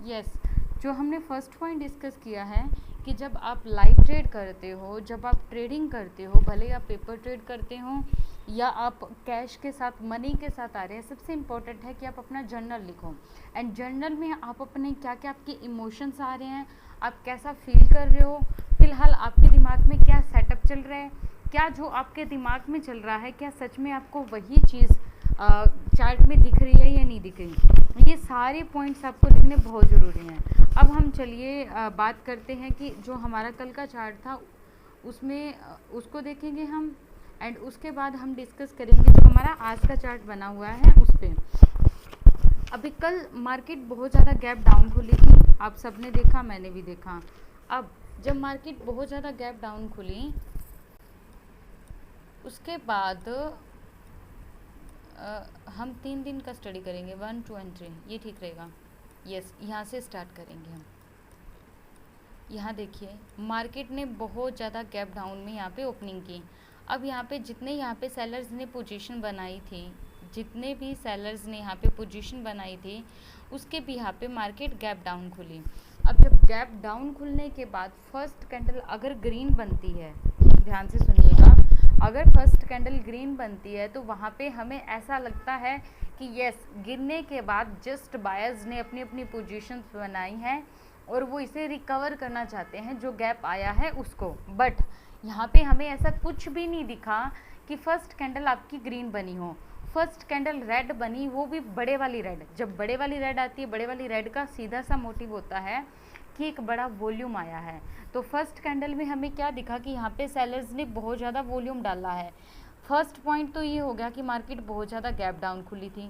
Yes, जो हमने first point discuss किया है कि जब आप लाइव ट्रेड करते हो, जब आप ट्रेडिंग करते हो, भले ही आप पेपर ट्रेड करते हो या आप कैश के साथ, मनी के साथ आ रहे हैं, सबसे इम्पोर्टेंट है कि आप अपना जर्नल लिखो। एंड जर्नल में आप अपने क्या क्या आपके इमोशंस आ रहे हैं, आप कैसा फील कर रहे हो, फिलहाल आपके दिमाग में क्या सेटअप चल रहा है, क्या जो आपके दिमाग में चल रहा है क्या सच में आपको वही चीज़ चार्ट में दिख रही है या नहीं दिख रही। ये सारे पॉइंट्स आपको लिखने बहुत ज़रूरी हैं। अब हम चलिए बात करते हैं कि जो हमारा कल का चार्ट था उसमें उसको देखेंगे हम। एंड उसके बाद हम डिस्कस करेंगे जो हमारा आज का चार्ट बना हुआ है उस पर। अभी कल मार्केट बहुत ज़्यादा गैप डाउन खुली थी, आप सबने देखा, मैंने भी देखा। अब जब मार्केट बहुत ज़्यादा गैप डाउन खुली उसके बाद हम 3 दिन का स्टडी करेंगे, 1, 2 एंड 3, ये ठीक रहेगा। यस, यहाँ से स्टार्ट करेंगे हम। यहाँ देखिए मार्केट ने बहुत ज़्यादा गैप डाउन में यहाँ पे ओपनिंग की। अब यहाँ पे जितने यहाँ पे सेलर्स ने पोजीशन बनाई थी, जितने भी सेलर्स ने यहाँ पे पोजीशन बनाई थी उसके भी यहाँ पे मार्केट गैप डाउन खुली। अब जब गैप डाउन खुलने के बाद फर्स्ट कैंडल अगर ग्रीन बनती है, ध्यान से सुनिएगा, अगर फर्स्ट कैंडल ग्रीन बनती है तो वहाँ पे हमें ऐसा लगता है कि यस, गिरने के बाद जस्ट बायर्स ने अपनी अपनी पोजीशंस बनाई हैं और वो इसे रिकवर करना चाहते हैं जो गैप आया है उसको। बट यहाँ पे हमें ऐसा कुछ भी नहीं दिखा कि फर्स्ट कैंडल आपकी ग्रीन बनी हो। फर्स्ट कैंडल रेड बनी, वो भी बड़े वाली रेड। जब बड़े वाली रेड आती है, बड़े वाली रेड का सीधा सा मोटिव होता है कि एक बड़ा वॉल्यूम आया है। तो फर्स्ट कैंडल में हमें क्या दिखा कि यहाँ पे सेलर्स ने बहुत ज़्यादा वॉल्यूम डाला है। फर्स्ट पॉइंट तो ये हो गया कि मार्केट बहुत ज़्यादा गैप डाउन खुली थी।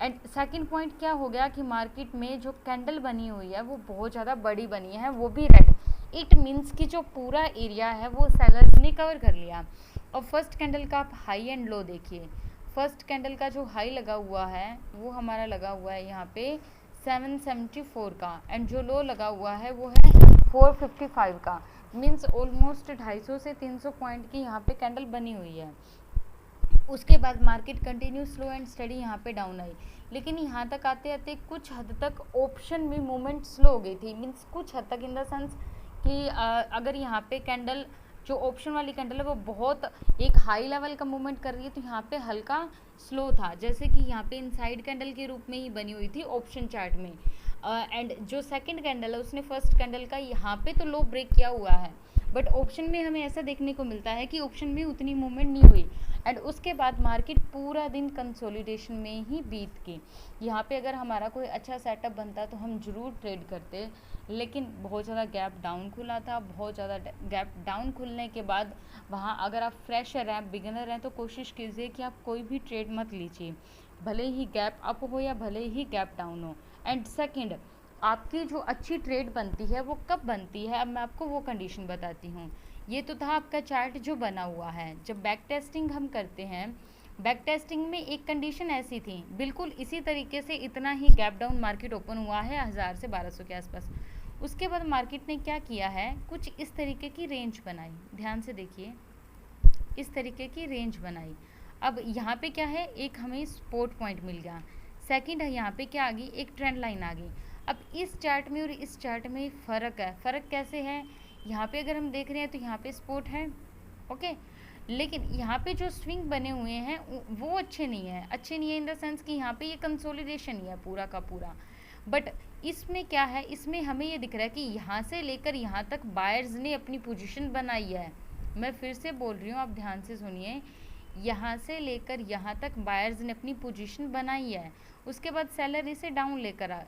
एंड सेकंड पॉइंट क्या हो गया कि मार्केट में जो कैंडल बनी हुई है वो बहुत ज़्यादा बड़ी बनी है, वो भी रेड। इट मीन्स कि जो पूरा एरिया है वो सेलर्स ने कवर कर लिया। और फर्स्ट कैंडल का आप हाई एंड लो देखिए। फर्स्ट कैंडल का जो हाई लगा हुआ है वो हमारा लगा हुआ है यहाँ पे 774 का, एंड जो लो लगा हुआ है वो है 455 का। मीन्स ऑलमोस्ट 250 से 300 पॉइंट की यहाँ पे कैंडल बनी हुई है। उसके बाद market continue slow and study यहाँ पे डाउन आई, लेकिन यहाँ तक आते आते कुछ हद तक ऑप्शन में मूवमेंट स्लो हो गई थी। मीन्स कुछ हद तक इन द सेंस कि अगर यहाँ पे कैंडल, जो ऑप्शन वाली कैंडल है वो बहुत एक हाई लेवल का मूवमेंट कर रही है तो यहाँ पे हल्का स्लो था, जैसे कि यहाँ पे इनसाइड कैंडल के रूप में ही बनी हुई थी ऑप्शन चार्ट में। एंड जो सेकंड कैंडल है उसने फर्स्ट कैंडल का यहाँ पे तो लो ब्रेक किया हुआ है, बट ऑप्शन में हमें ऐसा देखने को मिलता है कि ऑप्शन में उतनी मूवमेंट नहीं हुई। एंड उसके बाद मार्केट पूरा दिन कंसोलिडेशन में ही बीत गई। यहाँ पे अगर हमारा कोई अच्छा सेटअप बनता तो हम ज़रूर ट्रेड करते, लेकिन बहुत ज़्यादा गैप डाउन खुला था। बहुत ज़्यादा गैप डाउन खुलने के बाद वहाँ अगर आप फ्रेशर हैं, बिगिनर हैं, तो कोशिश कीजिए कि आप कोई भी ट्रेड मत लीजिए, भले ही गैप अप हो या भले ही गैप डाउन हो। एंड सेकेंड, आपकी जो अच्छी ट्रेड बनती है वो कब बनती है, अब मैं आपको वो कंडीशन बताती हूँ। ये तो था आपका चार्ट जो बना हुआ है। जब बैक टेस्टिंग हम करते हैं, बैक टेस्टिंग में एक कंडीशन ऐसी थी, बिल्कुल इसी तरीके से इतना ही गैप डाउन मार्केट ओपन हुआ है 1000 से 1200 के आसपास। उसके बाद मार्केट ने क्या किया है, कुछ इस तरीके की रेंज बनाई, ध्यान से देखिए, इस तरीके की रेंज बनाई। अब यहाँ पे क्या है, एक हमें सपोर्ट पॉइंट मिल गया। सेकंड है यहाँ पे क्या आ गई, एक ट्रेंड लाइन आ गई। अब इस चार्ट में और इस चार्ट में फ़र्क है। फ़र्क कैसे है, यहाँ पे अगर हम देख रहे हैं तो यहाँ पे सपोर्ट है, ओके, लेकिन यहाँ पे जो स्विंग बने हुए हैं वो अच्छे नहीं है। अच्छे नहीं है इन द सेंस कि यहाँ पे ये कंसोलिडेशन ही है पूरा का पूरा। बट इसमें क्या है, इसमें हमें ये दिख रहा है कि यहाँ से लेकर यहाँ तक बायर्स ने अपनी पोजीशन बनाई है। मैं फिर से बोल रही हूँ, आप ध्यान से सुनिए, यहाँ से लेकर यहाँ तक बायर्स ने अपनी पोजीशन बनाई है। उसके बाद सेलर इसे डाउन लेकर आ,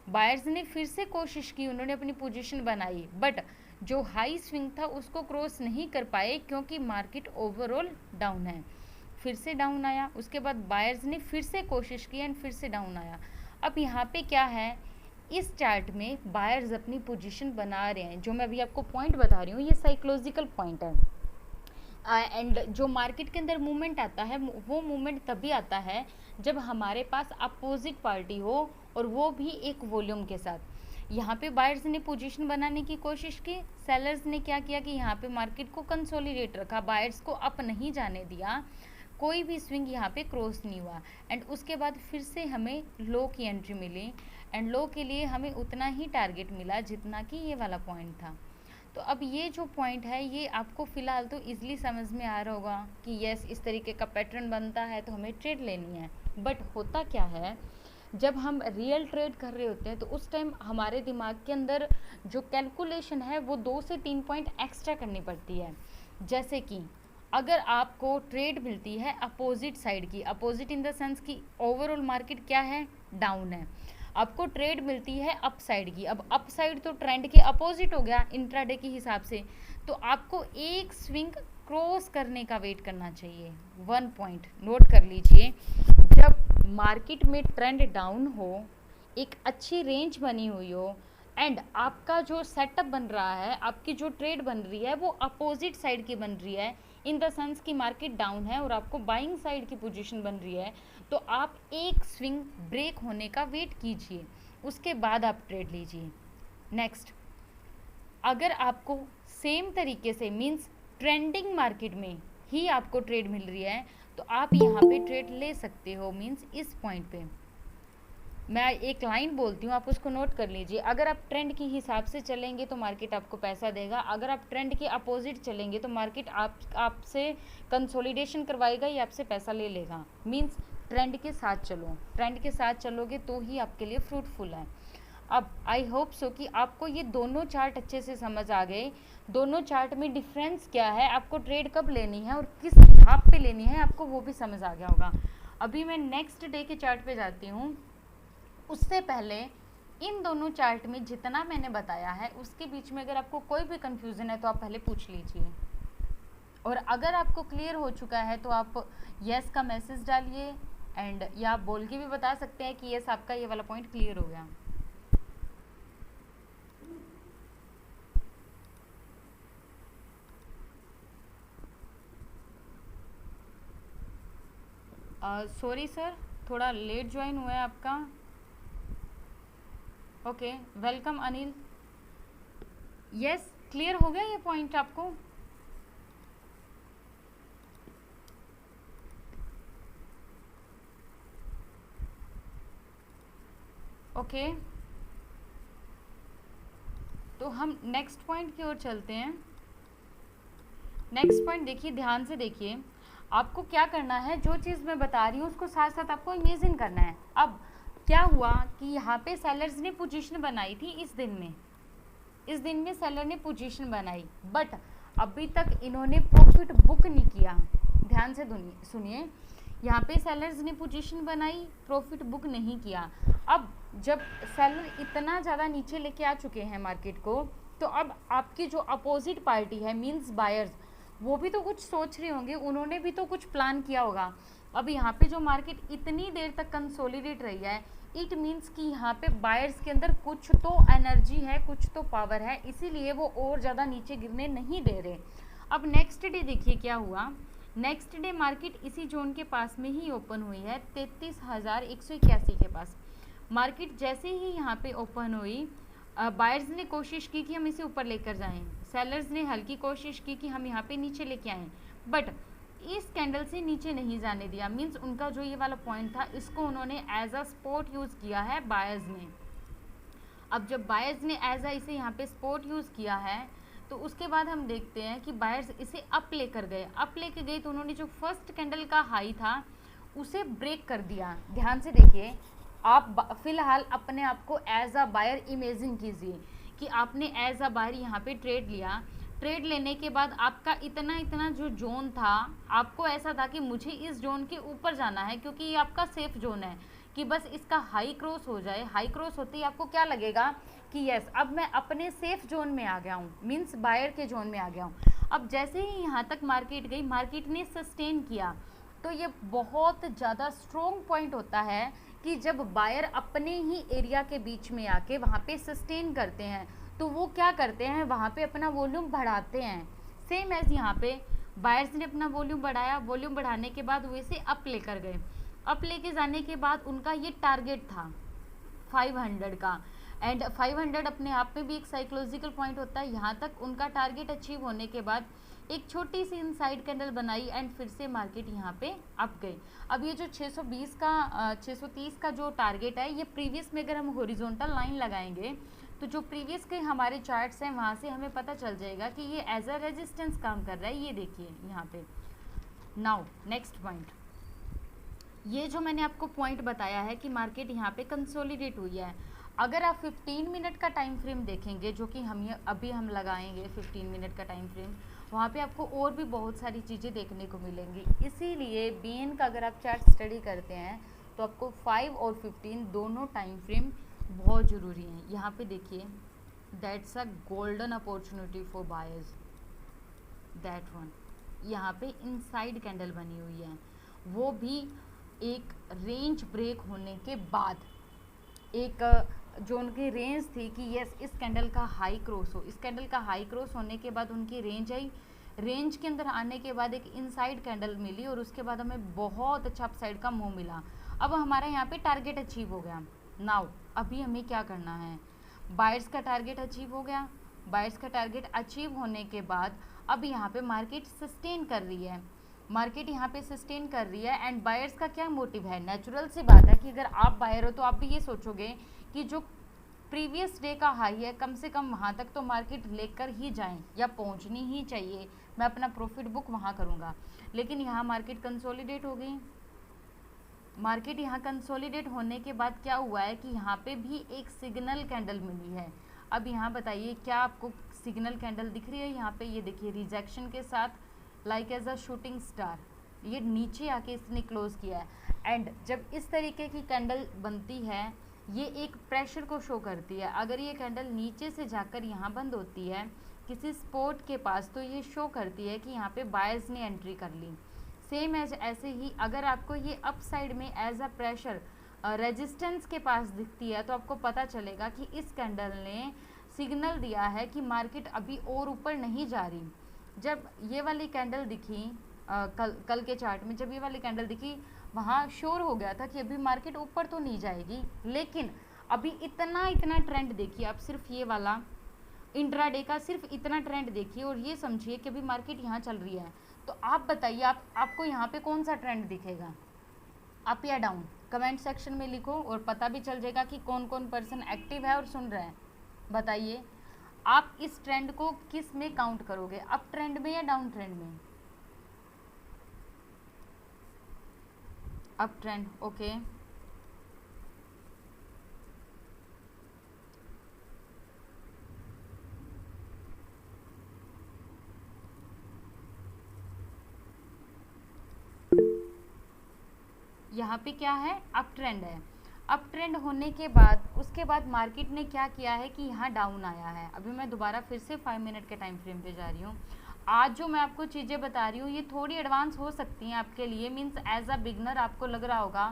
बायर्स ने फिर से कोशिश की, उन्होंने अपनी पोजीशन बनाई, बट जो हाई स्विंग था उसको क्रॉस नहीं कर पाए क्योंकि मार्केट ओवरऑल डाउन है। फिर से डाउन आया, उसके बाद बायर्स ने फिर से कोशिश की एंड फिर से डाउन आया। अब यहाँ पे क्या है, इस चार्ट में बायर्स अपनी पोजीशन बना रहे हैं। जो मैं अभी आपको पॉइंट बता रही हूँ ये साइकोलॉजिकल पॉइंट है। एंड जो मार्केट के अंदर मूवमेंट आता है वो मूवमेंट तभी आता है जब हमारे पास अपोजिट पार्टी हो और वो भी एक वॉल्यूम के साथ। यहाँ पे बायर्स ने पोजीशन बनाने की कोशिश की, सेलर्स ने क्या किया कि यहाँ पे मार्केट को कंसोलिडेट रखा, बायर्स को अप नहीं जाने दिया। कोई भी स्विंग यहाँ पे क्रॉस नहीं हुआ एंड उसके बाद फिर से हमें लो की एंट्री मिली एंड लो के लिए हमें उतना ही टारगेट मिला जितना कि ये वाला पॉइंट था। तो अब ये जो पॉइंट है ये आपको फ़िलहाल तो इजीली समझ में आ रहा होगा कि यस इस तरीके का पैटर्न बनता है तो हमें ट्रेड लेनी है। बट होता क्या है, जब हम रियल ट्रेड कर रहे होते हैं तो उस टाइम हमारे दिमाग के अंदर जो कैलकुलेशन है वो 2 से 3 पॉइंट एक्स्ट्रा करनी पड़ती है। जैसे कि अगर आपको ट्रेड मिलती है अपोजिट साइड की, अपोजिट इन द सेंस कि ओवरऑल मार्केट क्या है, डाउन है, आपको ट्रेड मिलती है अप साइड की। अब अप साइड तो ट्रेंड के अपोजिट हो गया इंट्राडे के हिसाब से, तो आपको एक स्विंग क्रॉस करने का वेट करना चाहिए। 1 पॉइंट नोट कर लीजिए, जब मार्केट में ट्रेंड डाउन हो, एक अच्छी रेंज बनी हुई हो एंड आपका जो सेटअप बन रहा है, आपकी जो ट्रेड बन रही है वो अपोजिट साइड की बन रही है, इन द सेंस कि मार्केट डाउन है और आपको बाइंग साइड की पोजीशन बन रही है, तो आप एक स्विंग ब्रेक होने का वेट कीजिए, उसके बाद आप ट्रेड लीजिए। नेक्स्ट, अगर आपको सेम तरीके से मीन्स ट्रेंडिंग मार्केट में ही आपको ट्रेड मिल रही है तो आप यहाँ पे ट्रेड ले सकते हो। मीन्स इस पॉइंट पे मैं एक लाइन बोलती हूँ, आप उसको नोट कर लीजिए। अगर आप ट्रेंड के हिसाब से चलेंगे तो मार्केट आपको पैसा देगा, अगर आप ट्रेंड के अपोजिट चलेंगे तो मार्केट आपसे कंसोलिडेशन करवाएगा या आपसे पैसा ले लेगा। मीन्स ट्रेंड के साथ चलो, ट्रेंड के साथ चलोगे तो ही आपके लिए फ्रूटफुल है। अब आई होप सो कि आपको ये दोनों चार्ट अच्छे से समझ आ गए, दोनों चार्ट में डिफरेंस क्या है, आपको ट्रेड कब लेनी है और किस हिसाब पे लेनी है, आपको वो भी समझ आ गया होगा। अभी मैं नेक्स्ट डे के चार्ट पे जाती हूँ। उससे पहले इन दोनों चार्ट में जितना मैंने बताया है उसके बीच में अगर आपको कोई भी कंफ्यूजन है तो आप पहले पूछ लीजिए, और अगर आपको क्लियर हो चुका है तो आप यस का मैसेज डालिए एंड या आप बोल के भी बता सकते हैं कि यस आपका ये वाला पॉइंट क्लियर हो गया। सॉरी सर, थोड़ा लेट ज्वाइन हुआ है आपका। Okay, welcome Anil. Yes, clear हो गया ये पॉइंट आपको? ओके, तो हम नेक्स्ट पॉइंट की ओर चलते हैं। नेक्स्ट पॉइंट देखिए, ध्यान से देखिए, आपको क्या करना है, जो चीज़ मैं बता रही हूँ उसको साथ साथ आपको इमेजिन करना है। अब क्या हुआ कि यहाँ पे सेलर्स ने पोजीशन बनाई थी इस दिन में सेलर ने पोजीशन बनाई, बट अभी तक इन्होंने प्रॉफिट बुक नहीं किया। ध्यान से सुनिए, यहाँ पे सेलर्स ने पोजीशन बनाई, प्रॉफिट बुक नहीं किया। अब जब सेलर इतना ज़्यादा नीचे लेके आ चुके हैं मार्केट को, तो अब आपकी जो अपोजिट पार्टी है मीन्स बायर्स, वो भी तो कुछ सोच रहे होंगे, उन्होंने भी तो कुछ प्लान किया होगा। अब यहाँ पे जो मार्केट इतनी देर तक कंसोलिडेट रही है, इट मीन्स कि यहाँ पे बायर्स के अंदर कुछ तो एनर्जी है, कुछ तो पावर है, इसीलिए वो और ज़्यादा नीचे गिरने नहीं दे रहे। अब नेक्स्ट डे देखिए क्या हुआ। नेक्स्ट डे मार्केट इसी जोन के पास में ही ओपन हुई है, 33,181 के पास। मार्केट जैसे ही यहाँ पे ओपन हुई, बायर्स ने कोशिश की कि हम इसे ऊपर लेकर जाएं, सेलर्स ने हल्की कोशिश की कि हम यहाँ पे नीचे लेके आएँ, बट इस कैंडल से नीचे नहीं जाने दिया। मीन्स उनका जो ये वाला पॉइंट था इसको उन्होंने एज अ सपोर्ट यूज़ किया है बायर्स ने। अब जब बायर्स ने एज अ इसे यहाँ पे सपोर्ट यूज़ किया है तो उसके बाद हम देखते हैं कि बायर्स इसे अप लेकर गए तो उन्होंने जो फर्स्ट कैंडल का हाई था उसे ब्रेक कर दिया। ध्यान से देखिए, आप फिलहाल अपने आप को एज अ बायर इमेजिन कीजिए कि आपने एज अ बायर यहाँ पे ट्रेड लिया। ट्रेड लेने के बाद आपका इतना जो जोन था, आपको ऐसा था कि मुझे इस जोन के ऊपर जाना है क्योंकि ये आपका सेफ जोन है, कि बस इसका हाई क्रॉस हो जाए। हाई क्रॉस होते ही आपको क्या लगेगा कि यस अब मैं अपने सेफ जोन में आ गया हूँ, मीन्स बायर के जोन में आ गया हूँ। अब जैसे ही यहाँ तक मार्केट गई, मार्केट ने सस्टेन किया, तो ये बहुत ज़्यादा स्ट्रॉन्ग पॉइंट होता है कि जब बायर अपने ही एरिया के बीच में आके वहाँ पे सस्टेन करते हैं तो वो क्या करते हैं, वहाँ पे अपना वॉल्यूम बढ़ाते हैं। सेम एज यहाँ पे बायर्स ने अपना वॉल्यूम बढ़ाया, वॉल्यूम बढ़ाने के बाद वो इसे अप लेकर गए। अप लेके जाने के बाद उनका ये टारगेट था 500 का, एंड 500 अपने आप में भी एक साइकोलॉजिकल पॉइंट होता है। यहाँ तक उनका टारगेट अचीव होने के बाद एक छोटी सी इनसाइड कैंडल बनाई एंड फिर से मार्केट यहाँ पे अप गई। अब ये जो 630 का जो टारगेट है, ये प्रीवियस में अगर हम हॉरिजॉन्टल लाइन लगाएंगे तो जो प्रीवियस के हमारे चार्ट्स हैं वहाँ से हमें पता चल जाएगा कि ये एज अ रेजिस्टेंस काम कर रहा है। ये देखिए यहाँ पे। नाउ नेक्स्ट पॉइंट, ये जो मैंने आपको पॉइंट बताया है कि मार्केट यहाँ पे कंसोलिडेट हुई है, अगर आप 15 मिनट का टाइम फ्रेम देखेंगे, जो कि अभी हम लगाएंगे 15 मिनट का टाइम फ्रेम, वहाँ पे आपको और भी बहुत सारी चीज़ें देखने को मिलेंगी। इसीलिए बीएन का अगर आप चार्ट स्टडी करते हैं तो आपको 5 और 15 दोनों टाइम फ्रेम बहुत ज़रूरी हैं। यहाँ पे देखिए, that's a golden opportunity for buyers, that one. यहाँ पे इनसाइड कैंडल बनी हुई है, वो भी एक रेंज ब्रेक होने के बाद, एक जो उनकी रेंज थी कि यस इस कैंडल का हाई क्रॉस हो, इस कैंडल का हाई क्रॉस होने के बाद उनकी रेंज आई, रेंज के अंदर आने के बाद एक इनसाइड कैंडल मिली और उसके बाद हमें बहुत अच्छा अपसाइड का मूव मिला। अब हमारा यहाँ पे टारगेट अचीव हो गया। नाउ अभी हमें क्या करना है, बायर्स का टारगेट अचीव हो गया। बायर्स का टारगेट अचीव होने के बाद अब यहाँ पे मार्केट सस्टेन कर रही है, मार्केट यहाँ पे सस्टेन कर रही है एंड बायर्स का क्या मोटिव है, नेचुरल सी बात है कि अगर आप बायर हो तो आप भी ये सोचोगे कि जो प्रीवियस डे का हाई है कम से कम वहाँ तक तो मार्केट लेकर ही जाएं या पहुँचनी ही चाहिए, मैं अपना प्रॉफिट बुक वहाँ करूँगा। लेकिन यहाँ मार्केट कंसोलिडेट हो गई। मार्केट यहाँ कंसोलिडेट होने के बाद क्या हुआ है कि यहाँ पे भी एक सिग्नल कैंडल मिली है। अब यहाँ बताइए क्या आपको सिग्नल कैंडल दिख रही है? यहाँ पे ये देखिए रिजेक्शन के साथ like as a shooting star, ये नीचे आके इसने क्लोज किया है। एंड जब इस तरीके की कैंडल बनती है ये एक प्रेशर को शो करती है। अगर ये कैंडल नीचे से जाकर यहाँ बंद होती है किसी स्पॉट के पास तो ये शो करती है कि यहाँ पे बायर्स ने एंट्री कर ली। सेम एज ऐसे ही अगर आपको ये अप साइड में एज अ प्रेशर रेजिस्टेंस के पास दिखती है तो आपको पता चलेगा कि इस कैंडल ने सिग्नल दिया है कि मार्केट अभी और ऊपर नहीं जा रही। जब ये वाली कैंडल दिखी कल के चार्ट में, जब ये वाली कैंडल दिखी वहाँ श्योर हो गया था कि अभी मार्केट ऊपर तो नहीं जाएगी, लेकिन अभी इतना ट्रेंड देखिए, अब सिर्फ ये वाला इंट्राडे का सिर्फ इतना ट्रेंड देखिए और ये समझिए कि अभी मार्केट यहाँ चल रही है। तो आप बताइए आपको यहाँ पे कौन सा ट्रेंड दिखेगा, अप या डाउन? कमेंट सेक्शन में लिखो और पता भी चल जाएगा कि कौन कौन पर्सन एक्टिव है और सुन रहे हैं। बताइए आप इस ट्रेंड को किस में काउंट करोगे, अप ट्रेंड में या डाउन ट्रेंड में? Up trend, okay. यहाँ पे क्या है, अप ट्रेंड है। अप ट्रेंड होने के बाद उसके बाद मार्केट ने क्या किया है कि यहाँ डाउन आया है। अभी मैं दोबारा फिर से 5 मिनट के टाइम फ्रेम पे जा रही हूँ। आज जो मैं आपको चीज़ें बता रही हूँ ये थोड़ी एडवांस हो सकती हैं आपके लिए, मीन्स एज अ बिगनर आपको लग रहा होगा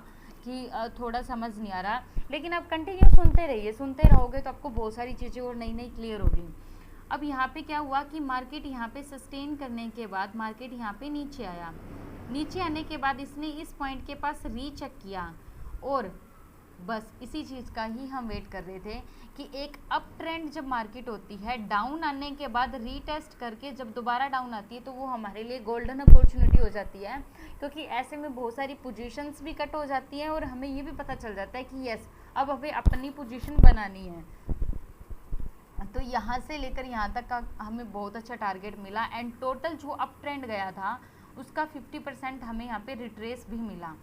कि थोड़ा समझ नहीं आ रहा, लेकिन आप कंटिन्यू सुनते रहिए, सुनते रहोगे तो आपको बहुत सारी चीज़ें और नई नई क्लियर होगी। अब यहाँ पे क्या हुआ कि मार्केट यहाँ पे सस्टेन करने के बाद मार्केट यहाँ पे नीचे आया। नीचे आने के बाद इसने इस पॉइंट के पास रीचेक किया और बस इसी चीज़ का ही हम वेट कर रहे थे कि एक अप ट्रेंड जब मार्केट होती है डाउन आने के बाद रीटेस्ट करके जब दोबारा डाउन आती है तो वो हमारे लिए गोल्डन अपॉर्चुनिटी हो जाती है, क्योंकि ऐसे में बहुत सारी पोजीशंस भी कट हो जाती हैं और हमें ये भी पता चल जाता है कि यस अब हमें अपनी पोजीशन बनानी है। तो यहाँ से लेकर यहाँ तक का हमें बहुत अच्छा टारगेट मिला एंड टोटल जो अप ट्रेंड गया था उसका 50% हमें यहाँ पे रिट्रेस भी मिला।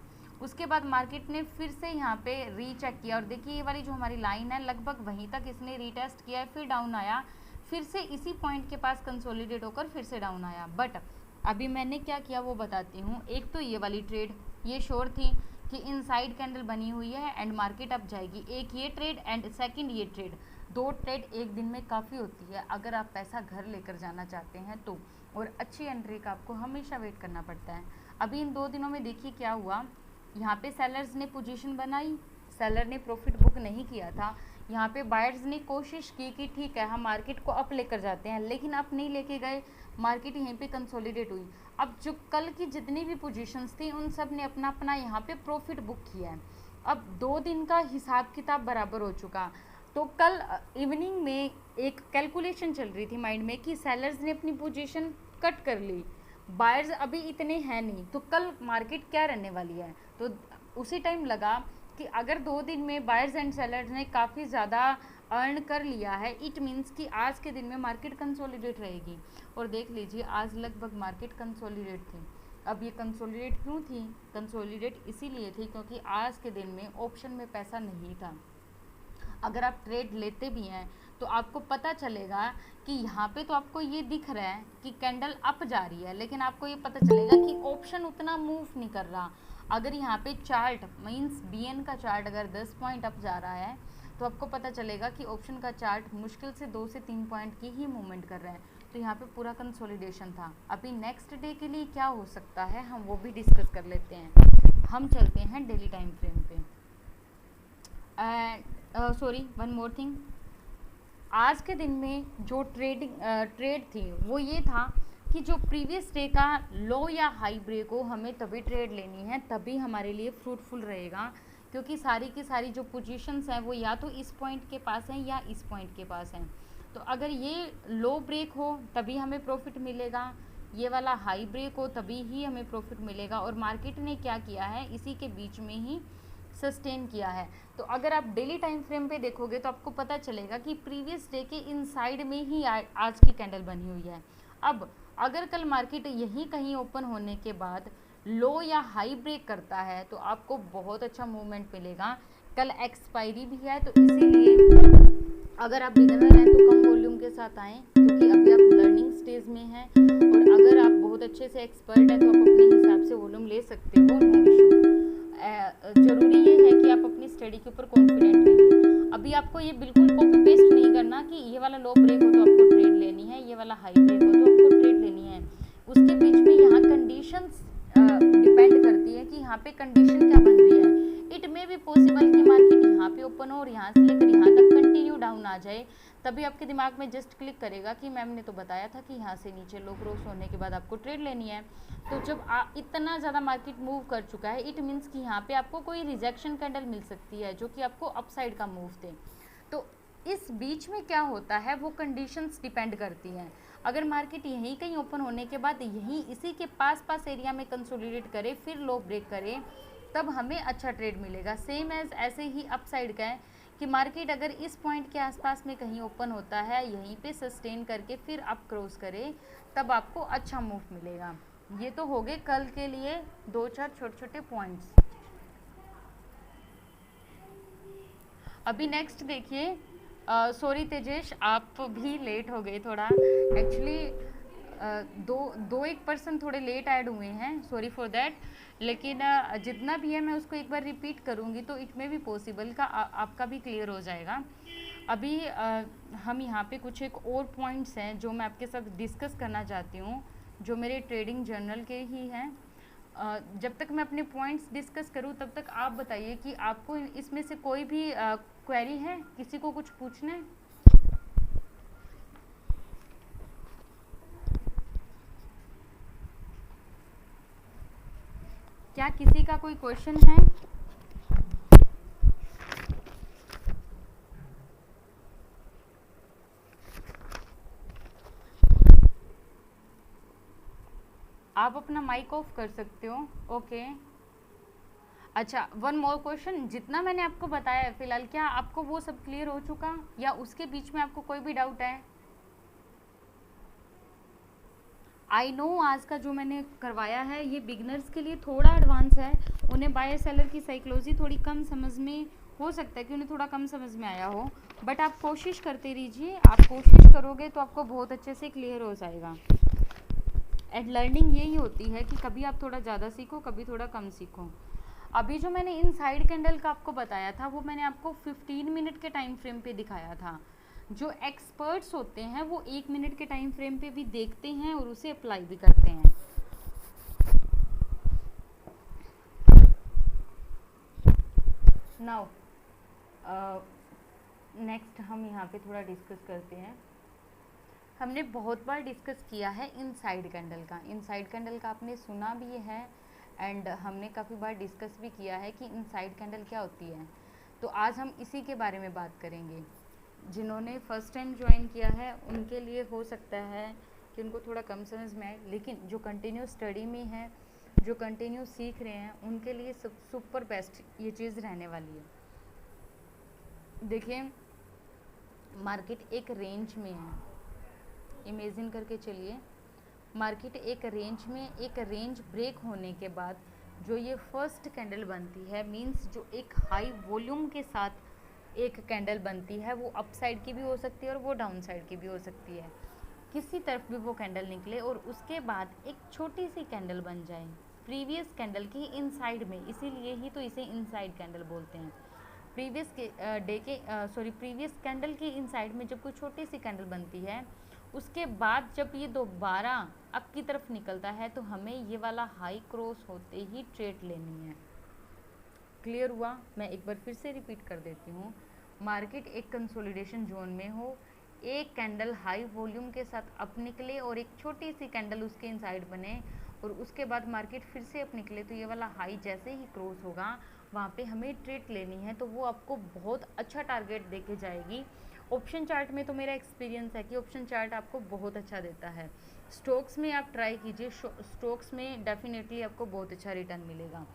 उसके बाद मार्केट ने फिर से यहाँ पे रीचेक किया और देखिए ये वाली जो हमारी लाइन है लगभग वहीं तक इसने रीटेस्ट किया है, फिर डाउन आया, फिर से इसी पॉइंट के पास कंसोलिडेट होकर फिर से डाउन आया। बट अभी मैंने क्या किया वो बताती हूँ। एक तो ये वाली ट्रेड ये श्योर थी कि इनसाइड कैंडल बनी हुई है एंड मार्केट अप जाएगी, एक ये ट्रेड एंड सेकंड ये ट्रेड। 2 ट्रेड एक दिन में काफ़ी होती है अगर आप पैसा घर लेकर जाना चाहते हैं तो, और अच्छी एंट्री का आपको हमेशा वेट करना पड़ता है। अभी इन 2 दिनों में देखिए क्या हुआ, यहाँ पे सेलर्स ने पोजीशन बनाई, सेलर ने प्रॉफिट बुक नहीं किया था। यहाँ पे बायर्स ने कोशिश की कि ठीक है हम मार्केट को अप लेकर जाते हैं, लेकिन अप नहीं लेके गए, मार्केट यहीं पे कंसोलिडेट हुई। अब जो कल की जितनी भी पोजीशंस थी उन सब ने अपना अपना यहाँ पे प्रॉफिट बुक किया है। अब 2 दिन का हिसाब किताब बराबर हो चुका। तो कल इवनिंग में एक कैलकुलेशन चल रही थी माइंड में कि सेलर्स ने अपनी पोजीशन कट कर ली, बायर्स अभी इतने हैं नहीं, तो कल मार्केट क्या रहने वाली है। तो उसी टाइम लगा कि अगर 2 दिन में बायर्स एंड सेलर्स ने काफ़ी ज़्यादा अर्न कर लिया है, इट मीन्स कि आज के दिन में मार्केट कंसोलिडेट रहेगी। और देख लीजिए आज लगभग मार्केट कंसोलिडेट थी। अब ये कंसोलिडेट क्यों थी? कंसोलिडेट इसीलिए थी क्योंकि आज के दिन में ऑप्शन में पैसा नहीं था। अगर आप ट्रेड लेते भी हैं तो आपको पता चलेगा कि यहाँ पे तो आपको ये दिख रहा है कि कैंडल अप जा रही है, लेकिन आपको ये पता चलेगा कि ऑप्शन उतना मूव नहीं कर रहा। अगर यहाँ पे चार्ट मींस बीएन का चार्ट अगर 10 पॉइंट अप जा रहा है तो आपको पता चलेगा कि ऑप्शन का चार्ट मुश्किल से 2 से 3 पॉइंट की ही मूवमेंट कर रहा है। तो यहाँ पे पूरा कंसोलिडेशन था। अभी नेक्स्ट डे के लिए क्या हो सकता है हम वो भी डिस्कस कर लेते हैं। हम चलते हैं डेली टाइम फ्रेम पे। सॉरी, वन मोर थिंग, आज के दिन में जो ट्रेड थी वो ये था कि जो प्रीवियस डे का लो या हाई ब्रेक हो हमें तभी ट्रेड लेनी है, तभी हमारे लिए फ्रूटफुल रहेगा। क्योंकि सारी की सारी जो पोजीशंस हैं वो या तो इस पॉइंट के पास हैं या इस पॉइंट के पास हैं। तो अगर ये लो ब्रेक हो तभी हमें प्रॉफिट मिलेगा, ये वाला हाई ब्रेक हो तभी ही हमें प्रॉफिट मिलेगा। और मार्केट ने क्या किया है, इसी के बीच में ही सस्टेन किया है। तो अगर आप डेली टाइम फ्रेम पे देखोगे तो आपको पता चलेगा कि प्रीवियस डे के इनसाइड में ही आज की कैंडल बनी हुई है। अब अगर कल मार्केट यहीं कहीं ओपन होने के बाद लो या हाई ब्रेक करता है तो आपको बहुत अच्छा मूवमेंट मिलेगा। कल एक्सपायरी भी है, तो इसीलिए अगर आप बिगिनर हैं तो कम वॉल्यूम के साथ आएँ, क्योंकि अभी आप लर्निंग स्टेज में हैं। और अगर आप बहुत अच्छे से एक्सपर्ट हैं तो आप अपने हिसाब से वॉल्यूम ले सकते हो, नो इशू। जरूरी ये है कि आप अपनी स्टडी के ऊपर कॉन्फिडेंट रहिए। अभी आपको ये बिल्कुल कॉपी पेस्ट नहीं करना कि ये वाला लो ब्रेक हो तो आपको ट्रेड लेनी है, ये वाला हाई ब्रेक हो तो आपको ट्रेड लेनी है। उसके बीच में यहाँ कंडीशंस डिपेंड करती है कि यहाँ पे कंडीशन क्या बन रही है। इट मे भी पॉसिबल कि मार्केट यहाँ पे ओपन हो और यहाँ से लेकर यहाँ तक कंटिन्यू डाउन आ जाए, तभी आपके दिमाग में जस्ट क्लिक करेगा कि मैम ने तो बताया था कि यहाँ से नीचे लो क्रॉस होने के बाद आपको ट्रेड लेनी है। तो जब इतना ज़्यादा मार्केट मूव कर चुका है, इट मीन्स कि यहाँ पे आपको कोई रिजेक्शन कैंडल मिल सकती है जो कि आपको अपसाइड का मूव थे। तो इस बीच में क्या होता है वो कंडीशंस डिपेंड करती हैं। अगर मार्केट यहीं कहीं ओपन होने के बाद यहीं इसी के पास एरिया में कंसोलिडेट करे फिर लो ब्रेक करे, तब हमें अच्छा ट्रेड मिलेगा। सेम एज ऐसे ही अपसाइड का है कि मार्केट अगर इस पॉइंट के आसपास में कहीं ओपन होता है, यहीं पे सस्टेन करके फिर अप क्रॉस करे, तब आपको अच्छा मूव मिलेगा। ये तो हो गए कल के लिए 2-4 छोटे छोटे पॉइंट्स। अभी नेक्स्ट देखिए, सॉरी तेजेश, आप भी लेट हो गए थोड़ा। एक्चुअली दो एक पर्सन थोड़े लेट ऐड हुए हैं, सॉरी फॉर दैट। लेकिन जितना भी है मैं उसको एक बार रिपीट करूँगी तो इट में भी पॉसिबल का आपका भी क्लियर हो जाएगा। अभी हम यहाँ पे कुछ एक और पॉइंट्स हैं जो मैं आपके साथ डिस्कस करना चाहती हूँ, जो मेरे ट्रेडिंग जर्नल के ही हैं। जब तक मैं अपने पॉइंट्स डिस्कस करूँ तब तक आप बताइए कि आपको इसमें से कोई भी क्वेरी है, किसी को कुछ पूछना है? क्या किसी का कोई क्वेश्चन है? आप अपना माइक ऑफ कर सकते हो। ओके, अच्छा, वन मोर क्वेश्चन, जितना मैंने आपको बताया है फिलहाल क्या आपको वो सब क्लियर हो चुका या उसके बीच में आपको कोई भी डाउट है? आई नो आज का जो मैंने करवाया है ये बिगनर्स के लिए थोड़ा एडवांस है, उन्हें बायर सेलर की साइकोलॉजी थोड़ी कम समझ में हो सकता है कि उन्हें थोड़ा कम समझ में आया हो, बट आप कोशिश करते रहिए। आप कोशिश करोगे तो आपको बहुत अच्छे से क्लियर हो जाएगा। एंड लर्निंग यही होती है कि कभी आप थोड़ा ज़्यादा सीखो, कभी थोड़ा कम सीखो। अभी जो मैंने इनसाइड कैंडल का आपको बताया था वो मैंने आपको 15 मिनट के टाइम फ्रेम पे दिखाया था। जो एक्सपर्ट्स होते हैं वो 1 मिनट के टाइम फ्रेम पे भी देखते हैं और उसे अप्लाई भी करते हैं। नाउ नेक्स्ट हम यहाँ पे थोड़ा डिस्कस करते हैं। हमने बहुत बार डिस्कस किया है इनसाइड कैंडल का। इनसाइड कैंडल का आपने सुना भी है एंड हमने काफ़ी बार डिस्कस भी किया है कि इनसाइड कैंडल क्या होती है। तो आज हम इसी के बारे में बात करेंगे। जिन्होंने फर्स्ट टाइम ज्वाइन किया है उनके लिए हो सकता है कि उनको थोड़ा कम समझ में आए, लेकिन जो कंटिन्यू स्टडी में है, जो कंटिन्यू सीख रहे हैं, उनके लिए सब सुपर बेस्ट ये चीज़ रहने वाली है। देखिए मार्केट एक रेंज में है, इमेजिन करके चलिए, मार्केट एक रेंज में, एक रेंज ब्रेक होने के बाद जो ये फर्स्ट कैंडल बनती है, मींस जो एक हाई वॉल्यूम के साथ एक कैंडल बनती है, वो अप साइड की भी हो सकती है और वो डाउन साइड की भी हो सकती है, किसी तरफ भी वो कैंडल निकले और उसके बाद एक छोटी सी कैंडल बन जाए प्रीवियस कैंडल की इनसाइड में, इसीलिए ही तो इसे इनसाइड कैंडल बोलते हैं। प्रीवियस प्रीवियस कैंडल की इनसाइड में जब कोई छोटी सी कैंडल बनती है, उसके बाद जब ये दोबारा अप की तरफ निकलता है, तो हमें ये वाला हाई क्रॉस होते ही ट्रेड लेनी है। क्लियर हुआ? मैं एक बार फिर से रिपीट कर देती हूँ। मार्केट एक कंसोलिडेशन जोन में हो, एक कैंडल हाई वॉल्यूम के साथ अप निकले और एक छोटी सी कैंडल उसके इनसाइड बने और उसके बाद मार्केट फिर से अप निकले, तो ये वाला हाई जैसे ही क्रॉस होगा वहाँ पे हमें ट्रेड लेनी है, तो वो आपको बहुत अच्छा टारगेट दे के जाएगी। ऑप्शन चार्ट में तो मेरा एक्सपीरियंस है कि ऑप्शन चार्ट आपको बहुत अच्छा देता है। स्टॉक्स में आप ट्राई कीजिए, स्टॉक्स में डेफिनेटली आपको बहुत अच्छा रिटर्न मिलेगा।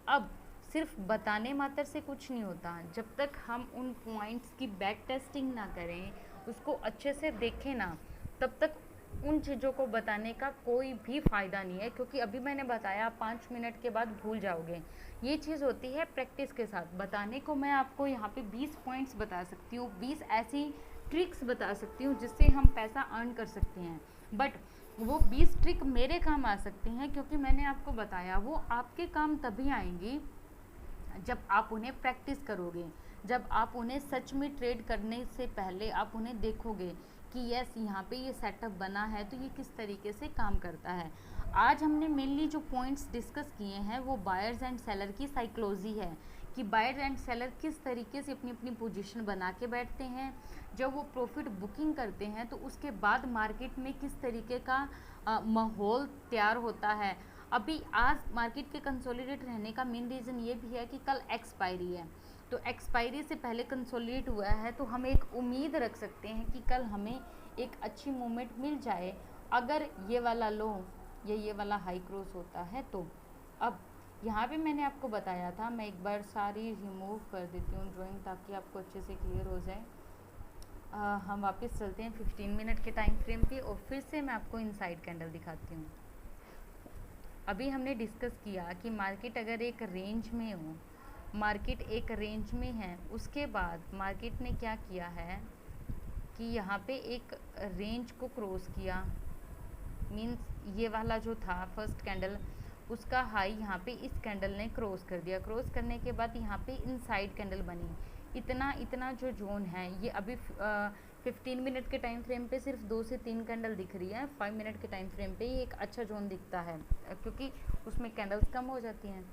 अब सिर्फ बताने मात्र से कुछ नहीं होता, जब तक हम उन पॉइंट्स की बैक टेस्टिंग ना करें, उसको अच्छे से देखें ना, तब तक उन चीज़ों को बताने का कोई भी फ़ायदा नहीं है, क्योंकि अभी मैंने बताया 5 मिनट के बाद भूल जाओगे। ये चीज़ होती है प्रैक्टिस के साथ। बताने को मैं आपको यहाँ पे 20 पॉइंट्स बता सकती हूँ, 20 ऐसी ट्रिक्स बता सकती हूँ जिससे हम पैसा अर्न कर सकते हैं, बट वो 20 ट्रिक मेरे काम आ सकती हैं क्योंकि मैंने आपको बताया। वो आपके काम तभी आएंगी जब आप उन्हें प्रैक्टिस करोगे, जब आप उन्हें सच में ट्रेड करने से पहले आप उन्हें देखोगे कि यस यहाँ पे ये सेटअप बना है तो ये किस तरीके से काम करता है। आज हमने मेनली जो पॉइंट्स डिस्कस किए हैं वो बायर्स एंड सेलर की साइकोलॉजी है, कि बायर एंड सेलर किस तरीके से अपनी अपनी पोजीशन बना के बैठते हैं, जब वो प्रॉफिट बुकिंग करते हैं तो उसके बाद मार्केट में किस तरीके का माहौल तैयार होता है। अभी आज मार्केट के कंसोलिडेट रहने का मेन रीज़न ये भी है कि कल एक्सपायरी है, तो एक्सपायरी से पहले कंसोलिडेट हुआ है, तो हम एक उम्मीद रख सकते हैं कि कल हमें एक अच्छी मूवमेंट मिल जाए अगर ये वाला लो या ये वाला हाई क्रॉस होता है तो। अब यहाँ पे मैंने आपको बताया था, मैं एक बार सारी रिमूव कर देती हूँ ड्राइंग ताकि आपको अच्छे से क्लियर हो जाए। हम वापस चलते हैं 15 मिनट के टाइम फ्रेम पे और फिर से मैं आपको इनसाइड कैंडल दिखाती हूँ। अभी हमने डिस्कस किया कि मार्केट अगर एक रेंज में हो, मार्केट एक रेंज में है, उसके बाद मार्केट ने क्या किया है कि यहाँ पे एक रेंज को क्रॉस किया, मींस ये वाला जो था फर्स्ट कैंडल उसका हाई यहाँ पे इस कैंडल ने क्रॉस कर दिया। क्रॉस करने के बाद यहाँ पे इनसाइड कैंडल बनी। इतना जो जोन है ये अभी 15 मिनट के टाइम फ्रेम पे सिर्फ 2 से 3 कैंडल दिख रही है। 5 मिनट के टाइम फ्रेम पे ये एक अच्छा जोन दिखता है क्योंकि उसमें कैंडल्स कम हो जाती हैं।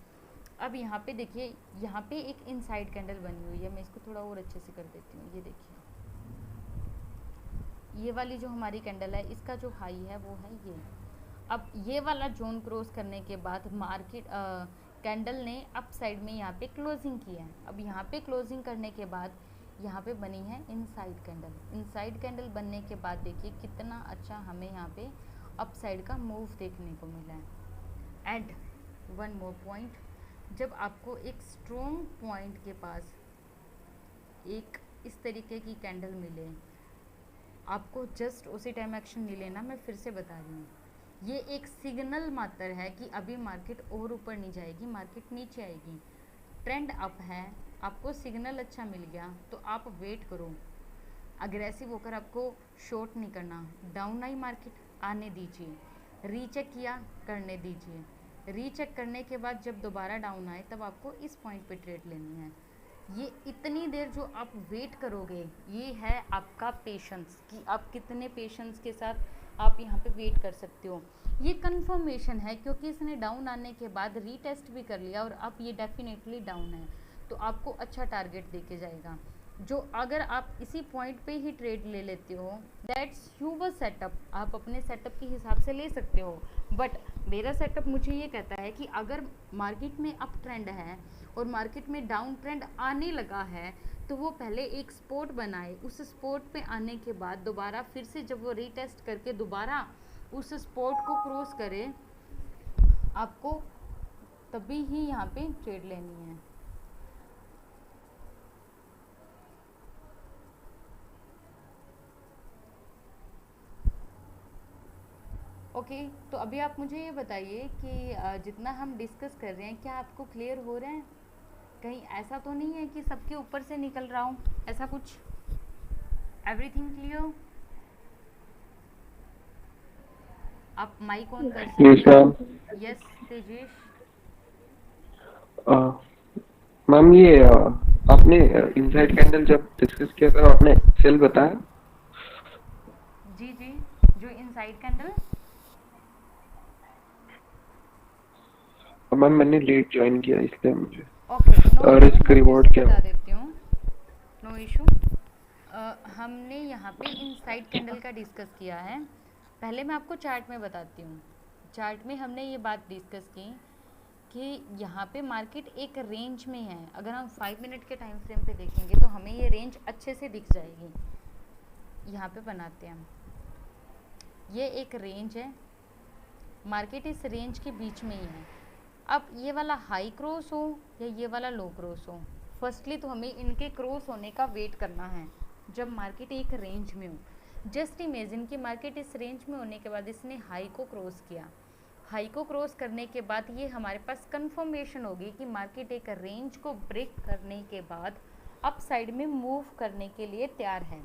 अब यहाँ पे देखिए, यहाँ पे एक इनसाइड कैंडल बनी हुई है, मैं इसको थोड़ा और अच्छे से कर देती हूँ। ये देखिए, ये वाली जो हमारी कैंडल है इसका जो हाई है वो है ये। अब ये वाला जोन क्रॉस करने के बाद मार्केट कैंडल ने अप साइड में यहाँ पे क्लोजिंग की है। अब यहाँ पे क्लोजिंग करने के बाद यहाँ पे बनी है इनसाइड कैंडल। इनसाइड कैंडल बनने के बाद देखिए कितना अच्छा हमें यहाँ पे अप साइड का मूव देखने को मिला है। एंड वन मोर पॉइंट, जब आपको एक स्ट्रॉन्ग पॉइंट के पास एक इस तरीके की कैंडल मिले, आपको जस्ट उसी टाइम एक्शन नहीं लेना। मैं फिर से बता रही हूँ, ये एक सिग्नल मात्र है कि अभी मार्केट और ऊपर नहीं जाएगी, मार्केट नीचे आएगी। ट्रेंड अप है, आपको सिग्नल अच्छा मिल गया तो आप वेट करो, अग्रेसिव होकर आपको शॉर्ट नहीं करना। डाउन आई मार्केट, आने दीजिए, रीचेक किया, करने दीजिए। रीचेक करने के बाद जब दोबारा डाउन आए तब आपको इस पॉइंट पे ट्रेड लेनी है। ये इतनी देर जो आप वेट करोगे, ये है आपका पेशेंस, कि आप कितने पेशेंस के साथ आप यहाँ पे वेट कर सकते हो। ये कंफर्मेशन है क्योंकि इसने डाउन आने के बाद रीटेस्ट भी कर लिया और अब ये डेफिनेटली डाउन है, तो आपको अच्छा टारगेट देके जाएगा। जो अगर आप इसी पॉइंट पे ही ट्रेड ले लेते हो, दैट्स यूवर सेटअप, आप अपने सेटअप के हिसाब से ले सकते हो। बट मेरा सेटअप मुझे ये कहता है कि अगर मार्केट में अप ट्रेंड है और मार्केट में डाउन ट्रेंड आने लगा है तो वो पहले एक स्पॉट बनाए, उस स्पॉट पे आने के बाद दोबारा फिर से जब वो रीटेस्ट करके दोबारा उस स्पॉट को क्रॉस करे आपको तभी ही यहाँ पे ट्रेड लेनी है। ओके तो अभी आप मुझे ये बताइए कि जितना हम डिस्कस कर रहे हैं क्या आपको क्लियर हो रहा है? कहीं ऐसा तो नहीं है कि सबके ऊपर से निकल रहा हूँ, ऐसा कुछ? Everything clear? आप माइक ऑन कर यस सकते मैम। हैं। यस तेजेश। मैम ये आपने इनसाइड कैंडल जब डिस्कस किया था आपने सेल बताया? जी जी, जो इनसाइड कैंडल। मैम मैंने लेट ज्वाइन किया इसलिए मुझे ओके नो इशू, रिस्क मैं फिर रिवॉर्ड से क्या बता होगा? देती हूँ। No issue. हमने यहाँ पे इनसाइड कैंडल का डिस्कस किया है। पहले मैं आपको चार्ट में बताती हूँ। चार्ट में हमने ये बात डिस्कस की कि यहाँ पे मार्केट एक रेंज में है। अगर हम 5 मिनट के टाइम फ्रेम पे देखेंगे तो हमें ये रेंज अच्छे से दिख जाएगी। यहाँ पे बनाते हैं हम, ये एक रेंज है, मार्केट इस रेंज के बीच में ही है। अब ये वाला हाई क्रॉस हो या ये वाला लो क्रॉस हो, फर्स्टली तो हमें इनके क्रॉस होने का वेट करना है जब मार्केट एक रेंज में हो। जस्ट इमेजिन कि मार्केट इस रेंज में होने के बाद इसने हाई को क्रॉस किया। हाई को क्रॉस करने के बाद ये हमारे पास कंफर्मेशन होगी कि मार्केट एक रेंज को ब्रेक करने के बाद अप साइड में मूव करने के लिए तैयार है।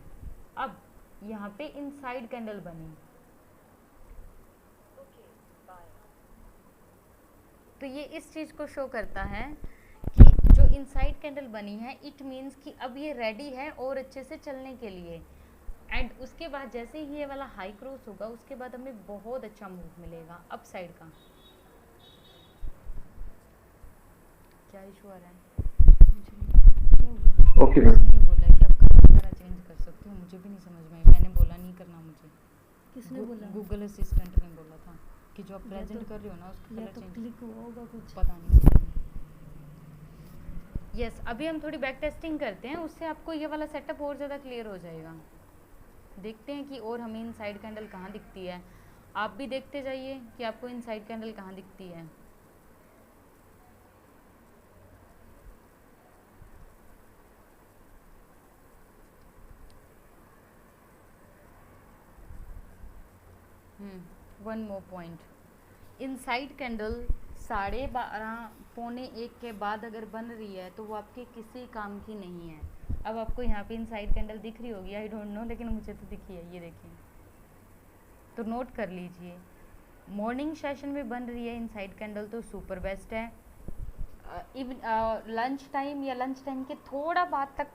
अब यहाँ पे इनसाइड कैंडल बनी, तो ये इस चीज़ को शो करता है कि जो इनसाइड कैंडल बनी है इट मीन्स कि अब ये रेडी है और अच्छे से चलने के लिए। एंड उसके बाद जैसे ही ये वाला हाई क्रॉस होगा उसके बाद हमें बहुत अच्छा मूव मिलेगा अप साइड का। क्या इशू आ रहा है? क्या हुआ? Okay ma'am. किसने बोला है कि आप कलर वगैरह चेंज कर सकते हो? मुझे भी नहीं समझ में आई। मैंने बोला नहीं करना मुझे। किसने बोला? गूगल असिस्टेंट ने बोला था कि जो आप या प्रेजेंट तो कर रहे हो ना उसका या कलर तो चेंज। क्लिक हुआ होगा कुछ। पता नहीं मुझे। यस अभी हम थोड़ी बैक टेस्टिंग करते हैं, उससे आपको ये वाला सेटअप और ज़्यादा क्लियर हो जाएगा। देखते हैं कि और हमें इनसाइड कैंडल कहाँ दिखती है। आप भी देखते जाइए कि आपको इनसाइड कैंडल कहाँ दिखती है। One more point, inside candle 12:30 पौने 1 के बाद अगर बन रही है तो वो आपके किसी काम की नहीं है। अब आपको यहाँ पे इनसाइड कैंडल दिख रही होगी, आई डोंट नो, लेकिन मुझे तो दिखी है, ये देखिए। तो नोट कर लीजिए, मॉर्निंग सेशन में बन रही है इनसाइड कैंडल तो सुपर बेस्ट है। इवन लंच टाइम या लंच टाइम के थोड़ा बाद तक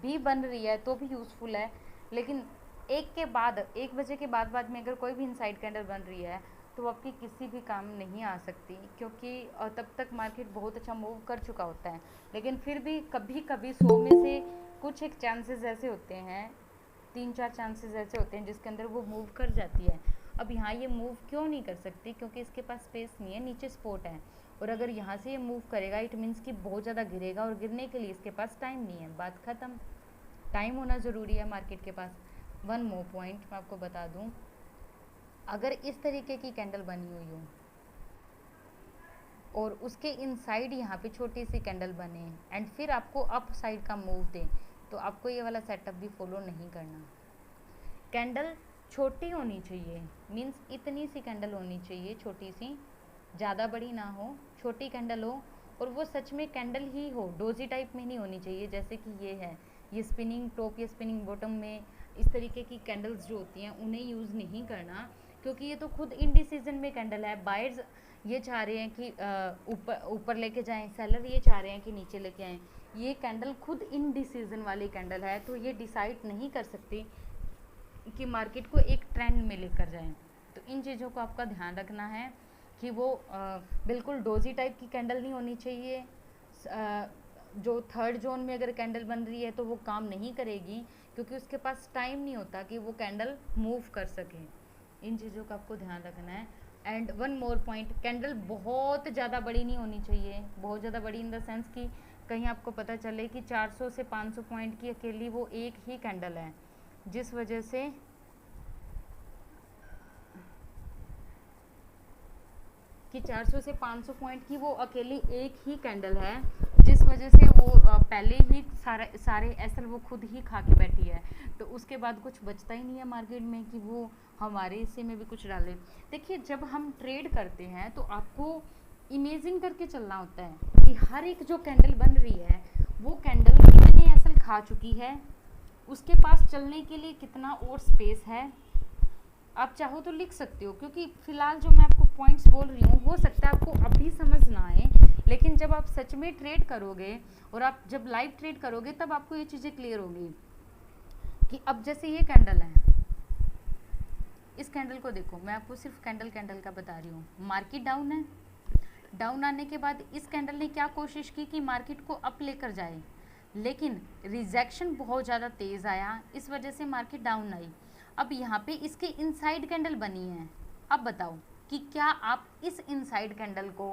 भी बन रही है तो भी यूज़फुल है। लेकिन 1 बजे के बाद में अगर कोई भी इनसाइड कैंडल बन रही है तो वो आपकी किसी भी काम नहीं आ सकती, क्योंकि तब तक मार्केट बहुत अच्छा मूव कर चुका होता है। लेकिन फिर भी कभी कभी 100 में से कुछ एक चांसेस ऐसे होते हैं, 3-4 चांसेस ऐसे होते हैं जिसके अंदर वो मूव कर जाती है। अब यहाँ ये मूव क्यों नहीं कर सकती? क्योंकि इसके पास स्पेस नहीं है, नीचे स्पॉट है। और अगर यहाँ से ये मूव करेगा इट मीन्स कि बहुत ज़्यादा गिरेगा और गिरने के लिए इसके पास टाइम नहीं है। बात ख़त्म। टाइम होना ज़रूरी है मार्केट के पास। वन मोर पॉइंट मैं आपको बता दूँ, अगर इस तरीके की कैंडल बनी हुई हो और उसके इनसाइड यहाँ पे छोटी सी कैंडल बने एंड फिर आपको अप साइड का मूव दे, तो आपको ये वाला सेटअप भी फॉलो नहीं करना। कैंडल छोटी होनी चाहिए, मीन्स इतनी सी कैंडल होनी चाहिए, छोटी सी, ज़्यादा बड़ी ना हो, छोटी कैंडल हो। और वो सच में कैंडल ही हो, डोजी टाइप में नहीं होनी चाहिए जैसे कि ये है। ये स्पिनिंग टॉप या स्पिनिंग बॉटम में इस तरीके की कैंडल्स जो होती हैं उन्हें यूज़ नहीं करना, क्योंकि ये तो खुद इनडिसीजन में कैंडल है। बायर्स ये चाह रहे हैं कि ऊपर ऊपर लेके जाएं, सेलर ये चाह रहे हैं कि नीचे लेके आएँ। ये कैंडल खुद इनडिसीजन वाली कैंडल है, तो ये डिसाइड नहीं कर सकती कि मार्केट को एक ट्रेंड में लेकर जाएं। तो इन चीज़ों को आपका ध्यान रखना है कि वो बिल्कुल डोजी टाइप की कैंडल नहीं होनी चाहिए। जो थर्ड जोन में अगर कैंडल बन रही है तो वो काम नहीं करेगी, क्योंकि उसके पास टाइम नहीं होता कि वो कैंडल मूव कर सके। इन चीज़ों का आपको ध्यान रखना है। And one more point, candle बहुत ज़्यादा बड़ी नहीं होनी चाहिए। बहुत ज़्यादा बड़ी इन द सेंस कि कहीं आपको पता चले कि 400 से 500 पॉइंट की अकेली वो एक ही कैंडल है, जिस वजह से कि 400 से 500 पॉइंट की वो अकेली एक ही कैंडल है, जिस वजह से वो पहले ही सारे एसएल वो खुद ही खा के बैठी है, तो उसके बाद कुछ बचता ही नहीं है मार्केट में कि वो हमारे हिस्से में भी कुछ डाले। देखिए जब हम ट्रेड करते हैं तो आपको इमेजिन करके चलना होता है कि हर एक जो कैंडल बन रही है वो कैंडल कितने एसएल खा चुकी है, उसके पास चलने के लिए कितना और स्पेस है। आप चाहो तो लिख सकते हो, क्योंकि फिलहाल जो मैं आपको पॉइंट्स बोल रही हूँ हो सकता है आपको अभी समझ ना आए, लेकिन जब आप सच में ट्रेड करोगे और आप जब लाइव ट्रेड करोगे तब आपको ये चीज़ें क्लियर होगी कि अब जैसे ये कैंडल है, इस कैंडल को देखो, मैं आपको सिर्फ कैंडल का बता रही हूँ। मार्केट डाउन है, डाउन आने के बाद इस कैंडल ने क्या कोशिश की कि मार्केट को अप लेकर जाए, लेकिन रिजेक्शन बहुत ज़्यादा तेज़ आया, इस वजह से मार्केट डाउन आई। अब यहाँ पे इसके इनसाइड कैंडल बनी है। अब बताओ कि क्या आप इस इनसाइड कैंडल को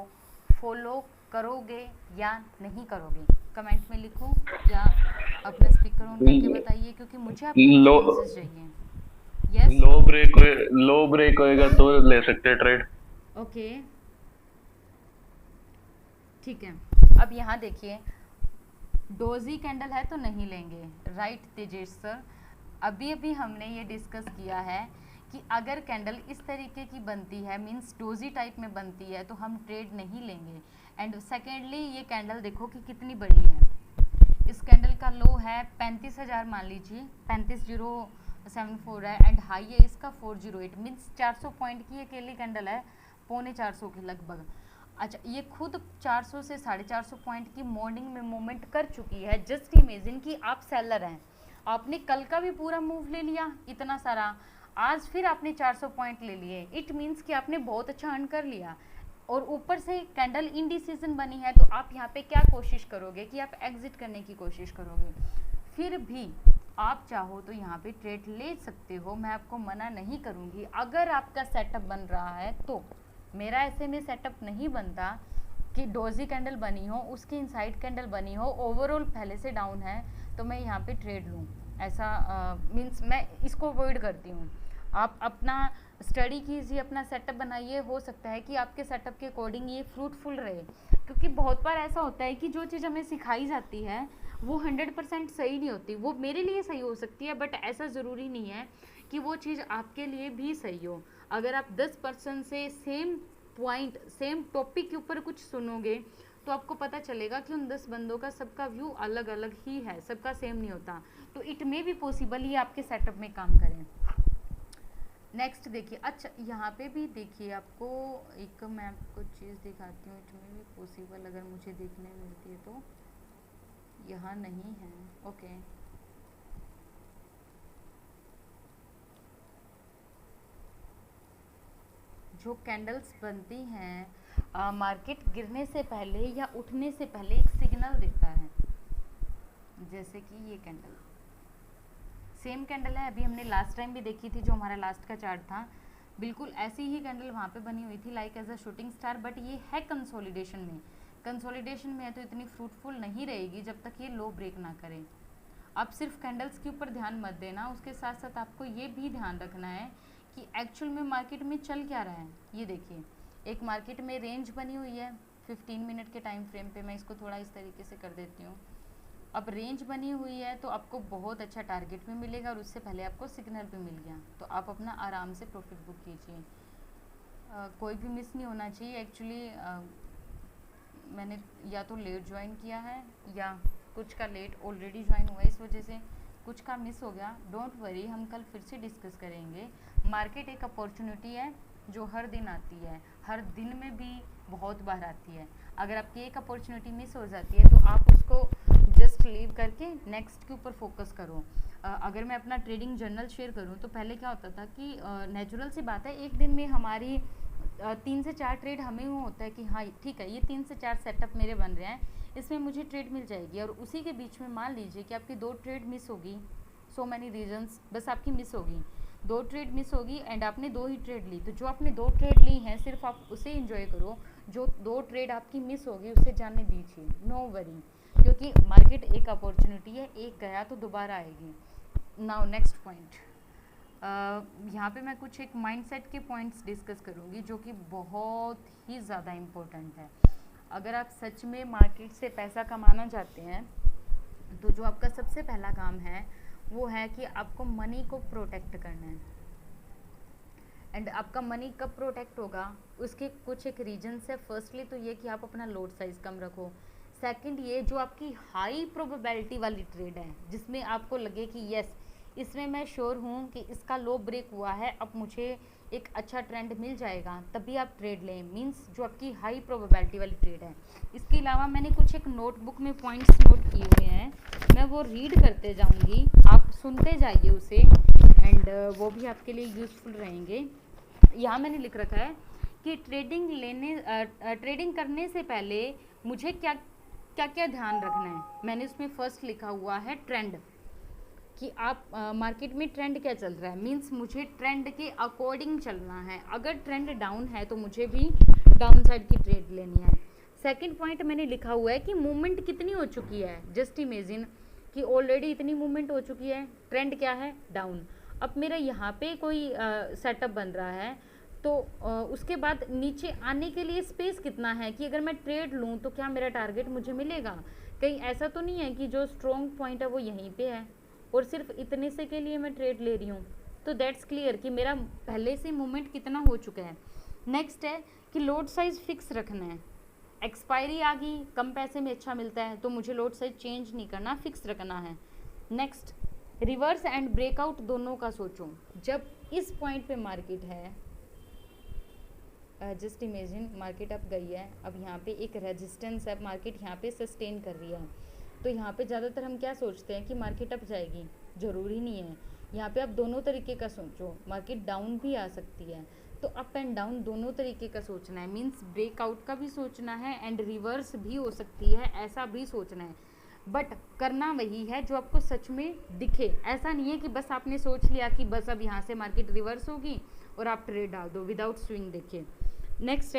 फॉलो करोगे या नहीं करोगे? कमेंट में लिखो या अपना स्पीकर ऑन करके बताइए, क्योंकि मुझे आपके रिस्पॉन्सेस चाहिए। यस, लो ब्रेक होएगा तो ले सकते हैं ट्रेड। ओके ठीक है। अब यहाँ देखिए डोजी कैंडल है तो नहीं लेंगे, राइट तेजेश सर। अभी हमने ये डिस्कस किया है कि अगर कैंडल इस तरीके की बनती है, मींस डोजी टाइप में बनती है, तो हम ट्रेड नहीं लेंगे। एंड सेकेंडली ये कैंडल देखो कि कितनी बड़ी है। इस कैंडल का लो है 35,000 मान लीजिए, 35,074 है, एंड हाई है इसका 408, मीन्स 400 पॉइंट की अकेली कैंडल है, 450 के लगभग। अच्छा, ये खुद 400 से 450 पॉइंट की मॉर्निंग में मूवमेंट कर चुकी है। जस्ट इमेजिन कि आप सेलर हैं, आपने कल का भी पूरा मूव ले लिया इतना सारा, आज फिर आपने 400 पॉइंट ले लिए, इट मीन्स कि आपने बहुत अच्छा अर्न कर लिया, और ऊपर से कैंडल इंडिसीजन बनी है, तो आप यहाँ पे क्या कोशिश करोगे कि आप एग्जिट करने की कोशिश करोगे। फिर भी आप चाहो तो यहाँ पे ट्रेड ले सकते हो, मैं आपको मना नहीं करूँगी। अगर आपका सेटअप बन रहा है तो, मेरा ऐसे में सेटअप नहीं बनता कि डोजी कैंडल बनी हो, उसकी इनसाइड कैंडल बनी हो, ओवरऑल पहले से डाउन है, तो मैं यहाँ पे ट्रेड लूँ, ऐसा मीन्स मैं इसको अवॉइड करती हूँ। आप अपना स्टडी कीजिए, अपना सेटअप बनाइए, हो सकता है कि आपके सेटअप के अकॉर्डिंग ये फ्रूटफुल रहे, क्योंकि बहुत बार ऐसा होता है कि जो चीज़ हमें सिखाई जाती है वो 100% सही नहीं होती। वो मेरे लिए सही हो सकती है, बट ऐसा ज़रूरी नहीं है कि वो चीज़ आपके लिए भी सही हो। अगर आप 10% से सेम पॉइंट, सेम टॉपिक के ऊपर कुछ सुनोगे तो आपको पता चलेगा कि उन 10 बंदों का सबका व्यू अलग अलग ही है, सबका सेम नहीं होता। तो इट मे भी पॉसिबल ये आपके सेटअप में काम करें। नेक्स्ट देखिए, अच्छा यहाँ पे भी देखिए, आपको एक मैं आपको चीज़ दिखाती हूँ, इट मे भी पॉसिबल अगर मुझे देखने मिलती है तो, यहाँ नहीं है, ओके। जो कैंडल्स बनती हैं मार्केट गिरने से पहले या उठने से पहले एक सिग्नल देता है, जैसे कि ये कैंडल सेम कैंडल है, अभी हमने लास्ट टाइम भी देखी थी, जो हमारा लास्ट का चार्ट था, बिल्कुल ऐसी ही कैंडल वहाँ पे बनी हुई थी, like as a shooting star. But ये है कंसोलिडेशन में, कंसोलिडेशन में है तो इतनी फ्रूटफुल नहीं रहेगी जब तक ये लो ब्रेक ना करे। आप सिर्फ कैंडल्स के ऊपर ध्यान मत देना, उसके साथ साथ आपको ये भी ध्यान रखना है कि एक्चुअल में मार्केट में चल क्या रहा है। ये देखिए, एक मार्केट में रेंज बनी हुई है 15 मिनट के टाइम फ्रेम पे, मैं इसको थोड़ा इस तरीके से कर देती हूँ। अब रेंज बनी हुई है तो आपको बहुत अच्छा टारगेट भी मिलेगा, और उससे पहले आपको सिग्नल भी मिल गया, तो आप अपना आराम से प्रॉफिट बुक कीजिए। कोई भी मिस नहीं होना चाहिए। एक्चुअली मैंने या तो लेट ज्वाइन किया है या कुछ का लेट ऑलरेडी ज्वाइन हुआ है, इस वजह से कुछ का मिस हो गया। डोंट वरी, हम कल फिर से डिस्कस करेंगे। मार्केट एक अपॉर्चुनिटी है जो हर दिन आती है, हर दिन में भी बहुत बार आती है। अगर आपकी एक अपॉर्चुनिटी मिस हो जाती है तो आप उसको जस्ट लीव करके नेक्स्ट के ऊपर फोकस करो। अगर मैं अपना ट्रेडिंग जर्नल शेयर करूं तो पहले क्या होता था कि नेचुरल सी बात है, एक दिन में हमारी 3 से 4 ट्रेड हमें वो होता है कि हाँ ठीक है, ये 3 से 4 सेटअप मेरे बन रहे हैं, इसमें मुझे ट्रेड मिल जाएगी। और उसी के बीच में मान लीजिए कि आपकी 2 ट्रेड मिस होगी, सो मैनी रीजंस, बस आपकी मिस होगी, 2 ट्रेड मिस होगी एंड आपने 2 ही ट्रेड ली, तो जो आपने 2 ट्रेड ली हैं सिर्फ आप उसे एंजॉय करो, जो 2 ट्रेड आपकी मिस होगी उसे जाने दीजिए, नो वरी, क्योंकि मार्केट एक अपॉर्चुनिटी है, एक गया तो दोबारा आएगी। नाउ नेक्स्ट पॉइंट, यहाँ पे मैं कुछ एक माइंडसेट के पॉइंट्स डिस्कस करूँगी जो कि बहुत ही ज़्यादा इम्पोर्टेंट है। अगर आप सच में मार्केट से पैसा कमाना चाहते हैं तो जो आपका सबसे पहला काम है वो है कि आपको मनी को प्रोटेक्ट करना है। एंड आपका मनी कब प्रोटेक्ट होगा, उसके कुछ एक रीजन्स है। फर्स्टली तो ये कि आप अपना लोड साइज़ कम रखो। सेकंड, ये जो आपकी हाई प्रोबेबिलिटी वाली ट्रेड है जिसमें आपको लगे कि यस इसमें मैं श्योर हूँ कि इसका लो ब्रेक हुआ है, अब मुझे एक अच्छा ट्रेंड मिल जाएगा, तभी आप ट्रेड लें। मींस जो आपकी हाई प्रोबेबिलिटी वाली ट्रेड है। इसके अलावा मैंने कुछ एक नोटबुक में पॉइंट्स नोट किए हुए हैं, मैं वो रीड करते जाऊँगी, आप सुनते जाइए उसे एंड वो भी आपके लिए यूज़फुल रहेंगे। यहाँ मैंने लिख रखा है कि ट्रेडिंग करने से पहले मुझे क्या क्या ध्यान रखना है। मैंने उसमें फर्स्ट लिखा हुआ है ट्रेंड, कि आप मार्केट में ट्रेंड क्या चल रहा है। मींस मुझे ट्रेंड के अकॉर्डिंग चलना है। अगर ट्रेंड डाउन है तो मुझे भी डाउन साइड की ट्रेड लेनी है। सेकंड पॉइंट मैंने लिखा हुआ है कि मूवमेंट कितनी हो चुकी है। जस्ट इमेजिन कि ऑलरेडी इतनी मूवमेंट हो चुकी है, ट्रेंड क्या है, डाउन। अब मेरा यहाँ पे कोई सेटअप बन रहा है तो उसके बाद नीचे आने के लिए स्पेस कितना है कि अगर मैं ट्रेड लूँ तो क्या मेरा टारगेट मुझे मिलेगा। कहीं ऐसा तो नहीं है कि जो स्ट्रॉन्ग पॉइंट है वो यहीं पे है और सिर्फ इतने से के लिए मैं ट्रेड ले रही हूँ। तो दैट्स क्लियर कि मेरा पहले से मूवमेंट कितना हो चुका है। नेक्स्ट है कि लोड साइज फिक्स रखना है। एक्सपायरी आ गई, कम पैसे में अच्छा मिलता है तो मुझे लोड साइज चेंज नहीं करना, फिक्स रखना है। नेक्स्ट, रिवर्स एंड ब्रेकआउट दोनों का सोचो। जब इस पॉइंट पे मार्केट है, जस्ट इमेजिन मार्केट अब गई है, अब यहाँ पे एक रेजिस्टेंस है, मार्केट यहाँ पे सस्टेन कर रही है। तो यहाँ पे ज़्यादातर हम क्या सोचते हैं कि मार्केट अप जाएगी, ज़रूरी नहीं है। यहाँ पे आप दोनों तरीके का सोचो, मार्केट डाउन भी आ सकती है, तो अप एंड डाउन दोनों तरीके का सोचना है। मींस ब्रेकआउट का भी सोचना है एंड रिवर्स भी हो सकती है, ऐसा भी सोचना है। बट करना वही है जो आपको सच में दिखे। ऐसा नहीं है कि बस आपने सोच लिया कि बस अब यहाँ से मार्केट रिवर्स होगी और आप ट्रेड डाल दो विदाउट स्विंग देखे। नेक्स्ट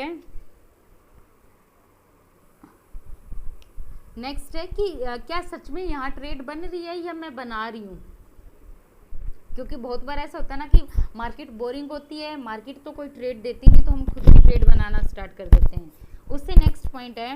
है कि क्या सच में यहाँ ट्रेड बन रही है या मैं बना रही हूँ। क्योंकि बहुत बार ऐसा होता है ना कि मार्केट बोरिंग होती है, मार्केट तो कोई ट्रेड देती नहीं तो हम खुद ही ट्रेड बनाना स्टार्ट कर देते हैं। उससे नेक्स्ट पॉइंट है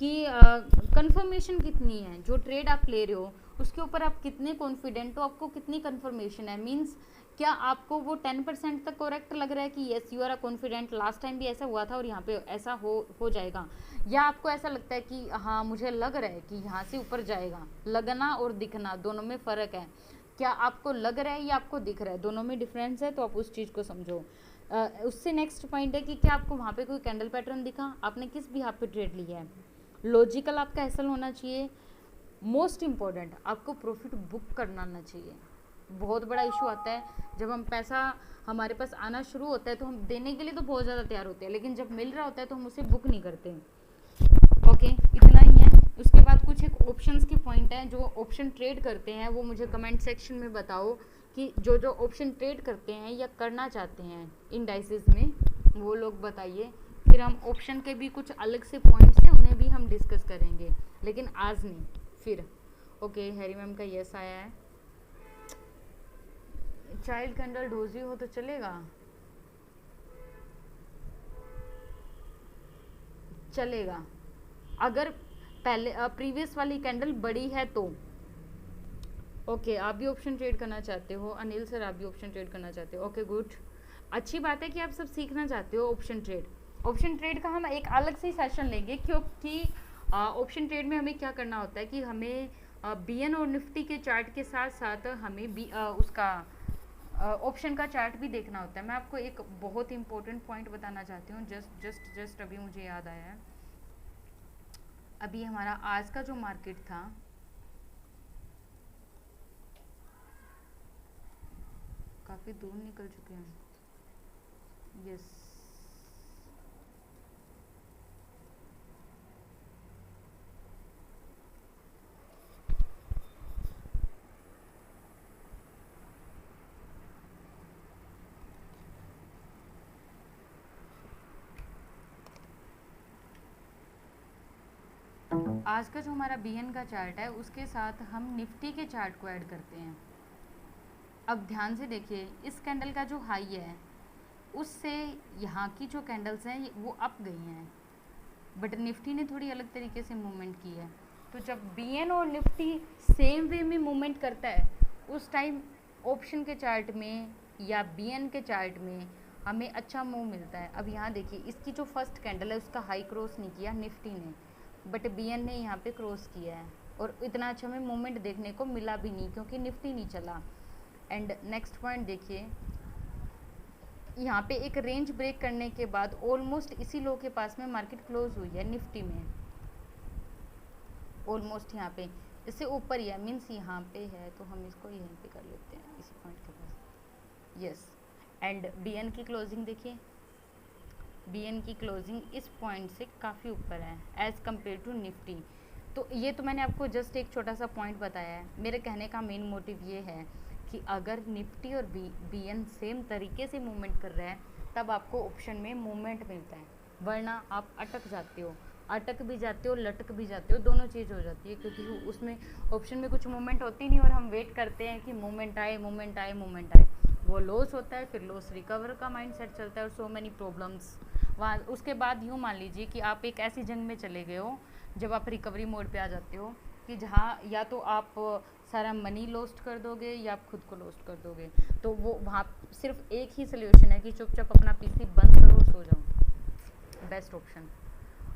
कि कंफर्मेशन कितनी है। जो ट्रेड आप ले रहे हो उसके ऊपर आप कितने कॉन्फिडेंट हो, आपको कितनी कंफर्मेशन है। मींस क्या आपको वो 10% तक करेक्ट लग रहा है कि yes you are confident, last time भी ऐसा हुआ था और यहाँ पे ऐसा हो जाएगा, या आपको ऐसा लगता है कि हाँ मुझे लग रहा है कि यहाँ से ऊपर जाएगा। लगना और दिखना दोनों में फ़र्क है। क्या आपको लग रहा है या आपको दिख रहा है, दोनों में डिफरेंस है, तो आप उस चीज़ को समझो। उससे नेक्स्ट पॉइंट है कि क्या आपको वहाँ पे कोई कैंडल पैटर्न दिखा, आपने किस भी पे ट्रेड लिया है। लॉजिकल आपका एसएल होना चाहिए। मोस्ट इम्पॉर्टेंट, आपको प्रॉफिट बुक करना आना चाहिए। बहुत बड़ा इशू आता है जब हम पैसा हमारे पास आना शुरू होता है तो हम देने के लिए तो बहुत ज़्यादा तैयार होते हैं, लेकिन जब मिल रहा होता है तो हम उसे बुक नहीं करते। ओके, इतना ही है। उसके बाद कुछ एक ऑप्शंस के पॉइंट हैं। जो ऑप्शन ट्रेड करते हैं वो मुझे कमेंट सेक्शन में बताओ कि जो ऑप्शन ट्रेड करते हैं या करना चाहते हैं इंडाइसेस में, वो लोग बताइए। फिर हम ऑप्शन के भी कुछ अलग से पॉइंट्स हैं, उन्हें भी हम डिस्कस करेंगे, लेकिन आज नहीं फिर। ओके, हैरी मैम का यस आया है। चाइल्ड कैंडल डोजी हो तो चलेगा, चलेगा अगर पहले प्रीवियस वाली कैंडल बड़ी है तो। ओके, आप भी ऑप्शन ट्रेड करना चाहते हो। अनिल सर, आप भी ऑप्शन ट्रेड करना चाहते हो। ओके गुड, अच्छी बात है कि आप सब सीखना चाहते हो ऑप्शन ट्रेड। ऑप्शन ट्रेड का हम एक अलग से सेशन लेंगे, क्योंकि ऑप्शन ट्रेड में हमें क्या करना होता है कि हमें बीएन और निफ्टी के चार्ट के साथ साथ हमें उसका ऑप्शन का चार्ट भी देखना होता है। मैं आपको एक बहुत इंपॉर्टेंट पॉइंट बताना चाहती हूँ, जस्ट अभी मुझे याद आया है। अभी हमारा आज का जो मार्केट था, काफ़ी दूर निकल चुके हैं। यस, आज का जो हमारा बीएन का चार्ट है उसके साथ हम निफ्टी के चार्ट को ऐड करते हैं। अब ध्यान से देखिए, इस कैंडल का जो हाई है उससे यहाँ की जो कैंडल्स हैं वो अप गई हैं, बट निफ्टी ने थोड़ी अलग तरीके से मूवमेंट की है। तो जब बीएन और निफ्टी सेम वे में मूवमेंट करता है उस टाइम ऑप्शन के चार्ट में या बीएन के चार्ट में हमें अच्छा मूव मिलता है। अब यहाँ देखिए, इसकी जो फर्स्ट कैंडल है उसका हाई क्रॉस नहीं किया निफ्टी ने, बट बीएन ने यहाँ पे क्रॉस किया है और इतना अच्छा हमें मूवमेंट देखने को मिला भी नहीं क्योंकि निफ्टी नहीं चला। एंड नेक्स्ट पॉइंट देखिए, यहाँ पे एक रेंज ब्रेक करने के बाद ऑलमोस्ट इसी लो के पास में मार्केट क्लोज हुई है निफ्टी में, ऑलमोस्ट यहाँ पे इससे ऊपर ही है, मीन्स यहाँ पे है तो हम इसको यहीं पे कर लेते हैं इसी पॉइंट के पास। यस, एंड बीएन की क्लोजिंग देखिए, बीएन की क्लोजिंग इस पॉइंट से काफ़ी ऊपर है एज़ कम्पेयर टू निफ्टी। तो ये तो मैंने आपको जस्ट एक छोटा सा पॉइंट बताया है। मेरे कहने का मेन मोटिव ये है कि अगर निफ्टी और बीएन सेम तरीके से मूवमेंट कर रहे हैं तब आपको ऑप्शन में मूवमेंट मिलता है, वरना आप अटक जाते हो, अटक भी जाते हो, लटक भी जाते हो, दोनों चीज़ हो जाती है क्योंकि उसमें ऑप्शन में कुछ मूवमेंट होती नहीं और हम वेट करते हैं कि मूवमेंट आए मूवमेंट आए मूवमेंट आए, वो लॉस होता है, फिर लॉस रिकवर का माइंडसेट चलता है और सो मैनी प्रॉब्लम्स वहाँ। उसके बाद यूँ मान लीजिए कि आप एक ऐसी जंग में चले गए हो जब आप रिकवरी मोड पे आ जाते हो कि जहाँ या तो आप सारा मनी लॉस्ट कर दोगे या आप खुद को लॉस्ट कर दोगे, तो वो वहाँ सिर्फ एक ही सोल्यूशन है कि चुपचाप अपना पीसी बंद करो और सो जाओ, बेस्ट ऑप्शन।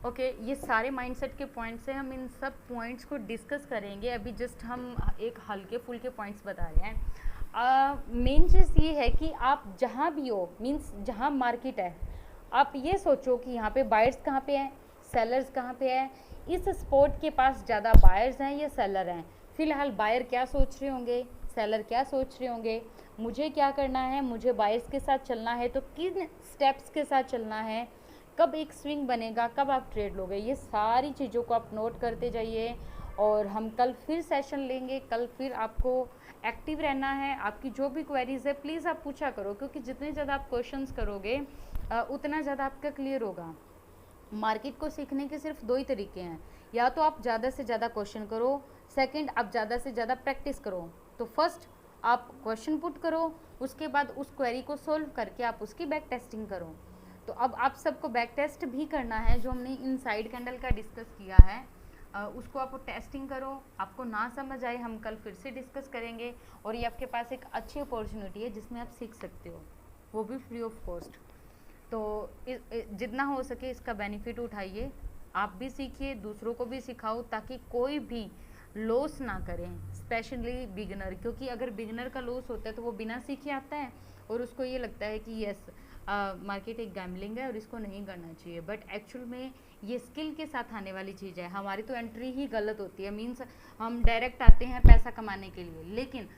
ओके, ये सारे माइंडसेट के पॉइंट्स हैं, हम इन सब पॉइंट्स को डिस्कस करेंगे। अभी जस्ट हम एक हल्के फुल्के पॉइंट्स बता रहे हैं। मेन चीज़ ये है कि आप जहाँ भी हो, मीन्स जहाँ मार्केट है, आप ये सोचो कि यहाँ पे बायर्स कहाँ पे हैं, सेलर्स कहाँ पे है, इस स्पॉट के पास ज़्यादा बायर्स हैं या सेलर हैं। फ़िलहाल बायर क्या सोच रहे होंगे, सेलर क्या सोच रहे होंगे, मुझे क्या करना है, मुझे बायर्स के साथ चलना है तो किन स्टेप्स के साथ चलना है, कब एक स्विंग बनेगा, कब आप ट्रेड लोगे, ये सारी चीज़ों को आप नोट करते जाइए। और हम कल फिर सेशन लेंगे, कल फिर आपको एक्टिव रहना है। आपकी जो भी क्वेरीज है प्लीज़ आप पूछा करो, क्योंकि जितने ज़्यादा आप क्वेश्चंस करोगे उतना ज़्यादा आपका क्लियर होगा। मार्केट को सीखने के सिर्फ दो ही तरीके हैं, या तो आप ज़्यादा से ज़्यादा क्वेश्चन करो, सेकंड आप ज़्यादा से ज़्यादा प्रैक्टिस करो। तो फर्स्ट आप क्वेश्चन पुट करो, उसके बाद उस क्वेरी को सोल्व करके आप उसकी बैक टेस्टिंग करो। तो अब आप सबको बैक टेस्ट भी करना है, जो हमने इनसाइड कैंडल का डिस्कस किया है उसको आप टेस्टिंग करो। आपको ना समझ आए हम कल फिर से डिस्कस करेंगे, और ये आपके पास एक अच्छी अपॉर्चुनिटी है जिसमें आप सीख सकते हो, वो भी फ्री ऑफ कॉस्ट। तो जितना हो सके इसका बेनिफिट उठाइए, आप भी सीखिए, दूसरों को भी सिखाओ, ताकि कोई भी लॉस ना करें, स्पेशली बिगिनर। क्योंकि अगर बिगिनर का लॉस होता है तो वो बिना सीखे आता है और उसको ये लगता है कि यस मार्केट एक गैम्बलिंग है और इसको नहीं करना चाहिए, बट एक्चुअल में ये स्किल के साथ आने वाली चीज़ है। हमारी तो एंट्री ही गलत होती है, मीन्स हम डायरेक्ट आते हैं पैसा कमाने के लिए, लेकिन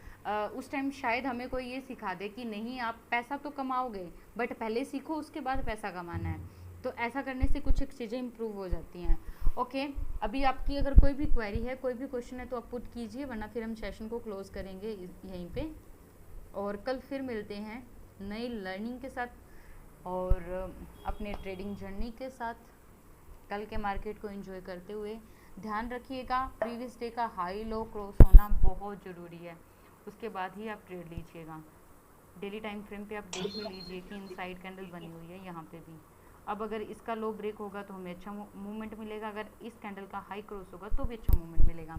उस टाइम शायद हमें कोई ये सिखा दे कि नहीं आप पैसा तो कमाओगे बट पहले सीखो उसके बाद पैसा कमाना है। तो ऐसा करने से कुछ चीज़ें इम्प्रूव हो जाती हैं। ओके, अभी आपकी अगर कोई भी क्वेरी है, कोई भी क्वेश्चन है तो आप पुट कीजिए, वरना फिर हम सेशन को क्लोज करेंगे यहीं पे, और कल फिर मिलते हैं नई लर्निंग के साथ और अपने ट्रेडिंग जर्नी के साथ। कल के मार्केट को एंजॉय करते हुए ध्यान रखिएगा, प्रीवियस डे का हाई लो क्रॉस होना बहुत ज़रूरी है, उसके बाद ही आप ट्रेड लीजिएगा। डेली टाइम फ्रेम पे आप देख भी लीजिए कि इनसाइड कैंडल बनी हुई है यहाँ पे भी। अब अगर इसका लो ब्रेक होगा तो हमें अच्छा मूवमेंट मिलेगा, अगर इस कैंडल का हाई क्रॉस होगा तो भी अच्छा मूवमेंट मिलेगा।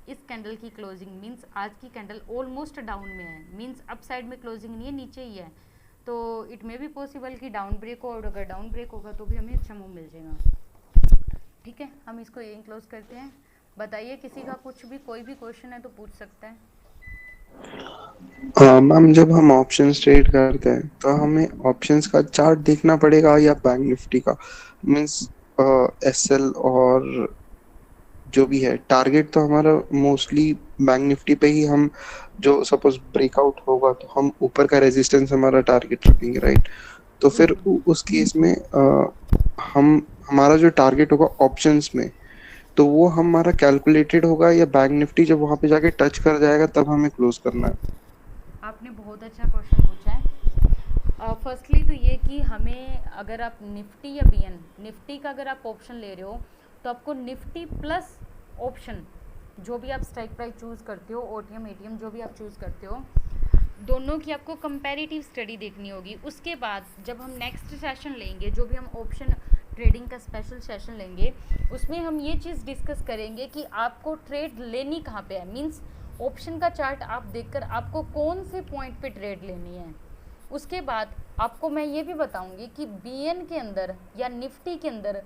इस कैंडल की क्लोजिंग मीन्स आज की कैंडल ऑलमोस्ट डाउन में है, मीन्स अप साइड में क्लोजिंग नहीं है, नीचे ही है, तो इट मे बी पॉसिबल कि डाउन ब्रेक हो, और अगर डाउन ब्रेक होगा तो भी हमें अच्छा मूव मिल जाएगा। ठीक है, हम इसको यहीं क्लोज करते हैं। बताइए किसी का कुछ भी कोई भी क्वेश्चन है तो पूछ सकता है। मैम, जब हम ऑप्शंस ट्रेड करते हैं तो हमें ऑप्शंस का चार्ट देखना पड़ेगा या बैंक निफ्टी का, मींस एसएल और जो भी है टारगेट तो हमारा मोस्टली बैंक निफ्टी पे ही, हम जो सपोज ब्रेकआउट होगा तो हम ऊपर का रेजिस्टेंस हमारा टारगेट रखेंगे, राइट? तो फिर उस केस में हमारा जो टारगेट होगा ऑप्शंस में, तो वो हमारा कैलकुलेटेड होगा या बैंक निफ्टी जब वहां पे जाके टच कर जाएगा तब हमें क्लोज करना है? आपने बहुत अच्छा क्वेश्चन पूछा है। फर्स्टली तो ये कि हमें अगर आप निफ्टी या बीएन, निफ्टी का अगर आप ऑप्शन ले रहे हो तो आपको निफ्टी प्लस ऑप्शन, जो भी आप स्ट्राइक प्राइस चूज़ करते हो, ओटीएम एटीएम जो भी आप चूज़ करते हो, दोनों की आपको कंपैरेटिव स्टडी देखनी होगी। उसके बाद जब हम नेक्स्ट सेशन लेंगे, जो भी हम ऑप्शन ट्रेडिंग का स्पेशल सेशन लेंगे, उसमें हम ये चीज़ डिस्कस करेंगे कि आपको ट्रेड लेनी कहाँ पे है। मींस ऑप्शन का चार्ट आप देखकर आपको कौन से पॉइंट पे ट्रेड लेनी है। उसके बाद आपको मैं ये भी बताऊंगी कि बीएन के अंदर या निफ्टी के अंदर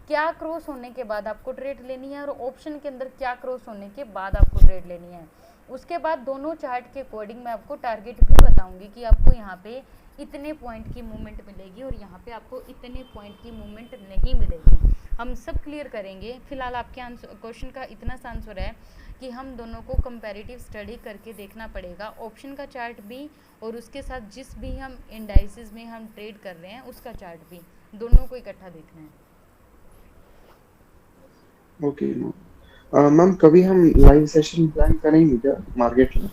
क्या क्रॉस होने के बाद आपको ट्रेड लेनी है और ऑप्शन के अंदर क्या क्रॉस होने के बाद आपको ट्रेड लेनी है। उसके बाद दोनों चार्ट के अकॉर्डिंग मैं आपको टारगेट भी बताऊंगी कि आपको यहाँ पे इतने पॉइंट की मूवमेंट मिलेगी और यहाँ पे आपको इतने पॉइंट की मूवमेंट नहीं मिलेगी। हम सब क्लियर करेंगे। फिलहाल आपके आंसर क्वेश्चन का इतना सा आंसर है कि हम दोनों को कंपैरेटिव स्टडी करके देखना पड़ेगा, ऑप्शन का चार्ट भी और उसके साथ जिस भी हम इंडाइसिस में हम ट्रेड कर रहे हैं उसका चार्ट भी, दोनों को इकट्ठा देखना है। ओके मैम, कभी हम लाइव सेशन प्लान करेंगे क्या मार्केट में?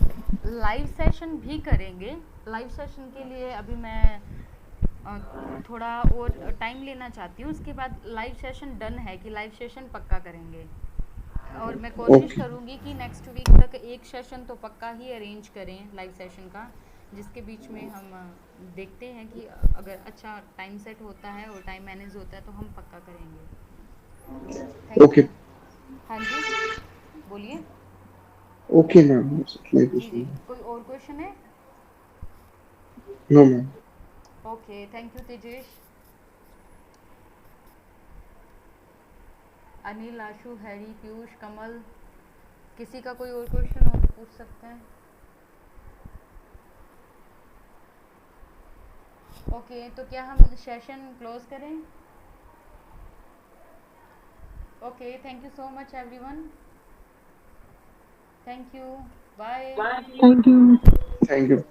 लाइव सेशन भी करेंगे। लाइव सेशन के लिए अभी मैं थोड़ा और टाइम लेना चाहती हूँ। उसके बाद लाइव सेशन डन है कि लाइव सेशन पक्का करेंगे और मैं कोशिश ओके करूँगी कि नेक्स्ट वीक तक एक सेशन तो पक्का ही अरेंज करें लाइव सेशन का, जिसके बीच में हम देखते हैं कि अगर अच्छा टाइम सेट होता है और टाइम मैनेज होता है तो हम पक्का करेंगे। Thank okay you. हाँ जी बोलिए। ओके मैम, जी जी, कोई और क्वेश्चन है? No ma'am. Okay, thank you Tejesh. Anil, Ashu, Harry, Piyush, Kamal, किसी का कोई और क्वेश्चन हो तो पूछ सकते हैं। ओके, तो क्या हम सेशन क्लोज करें? Okay, thank you so much everyone. Thank you, bye. Thank you.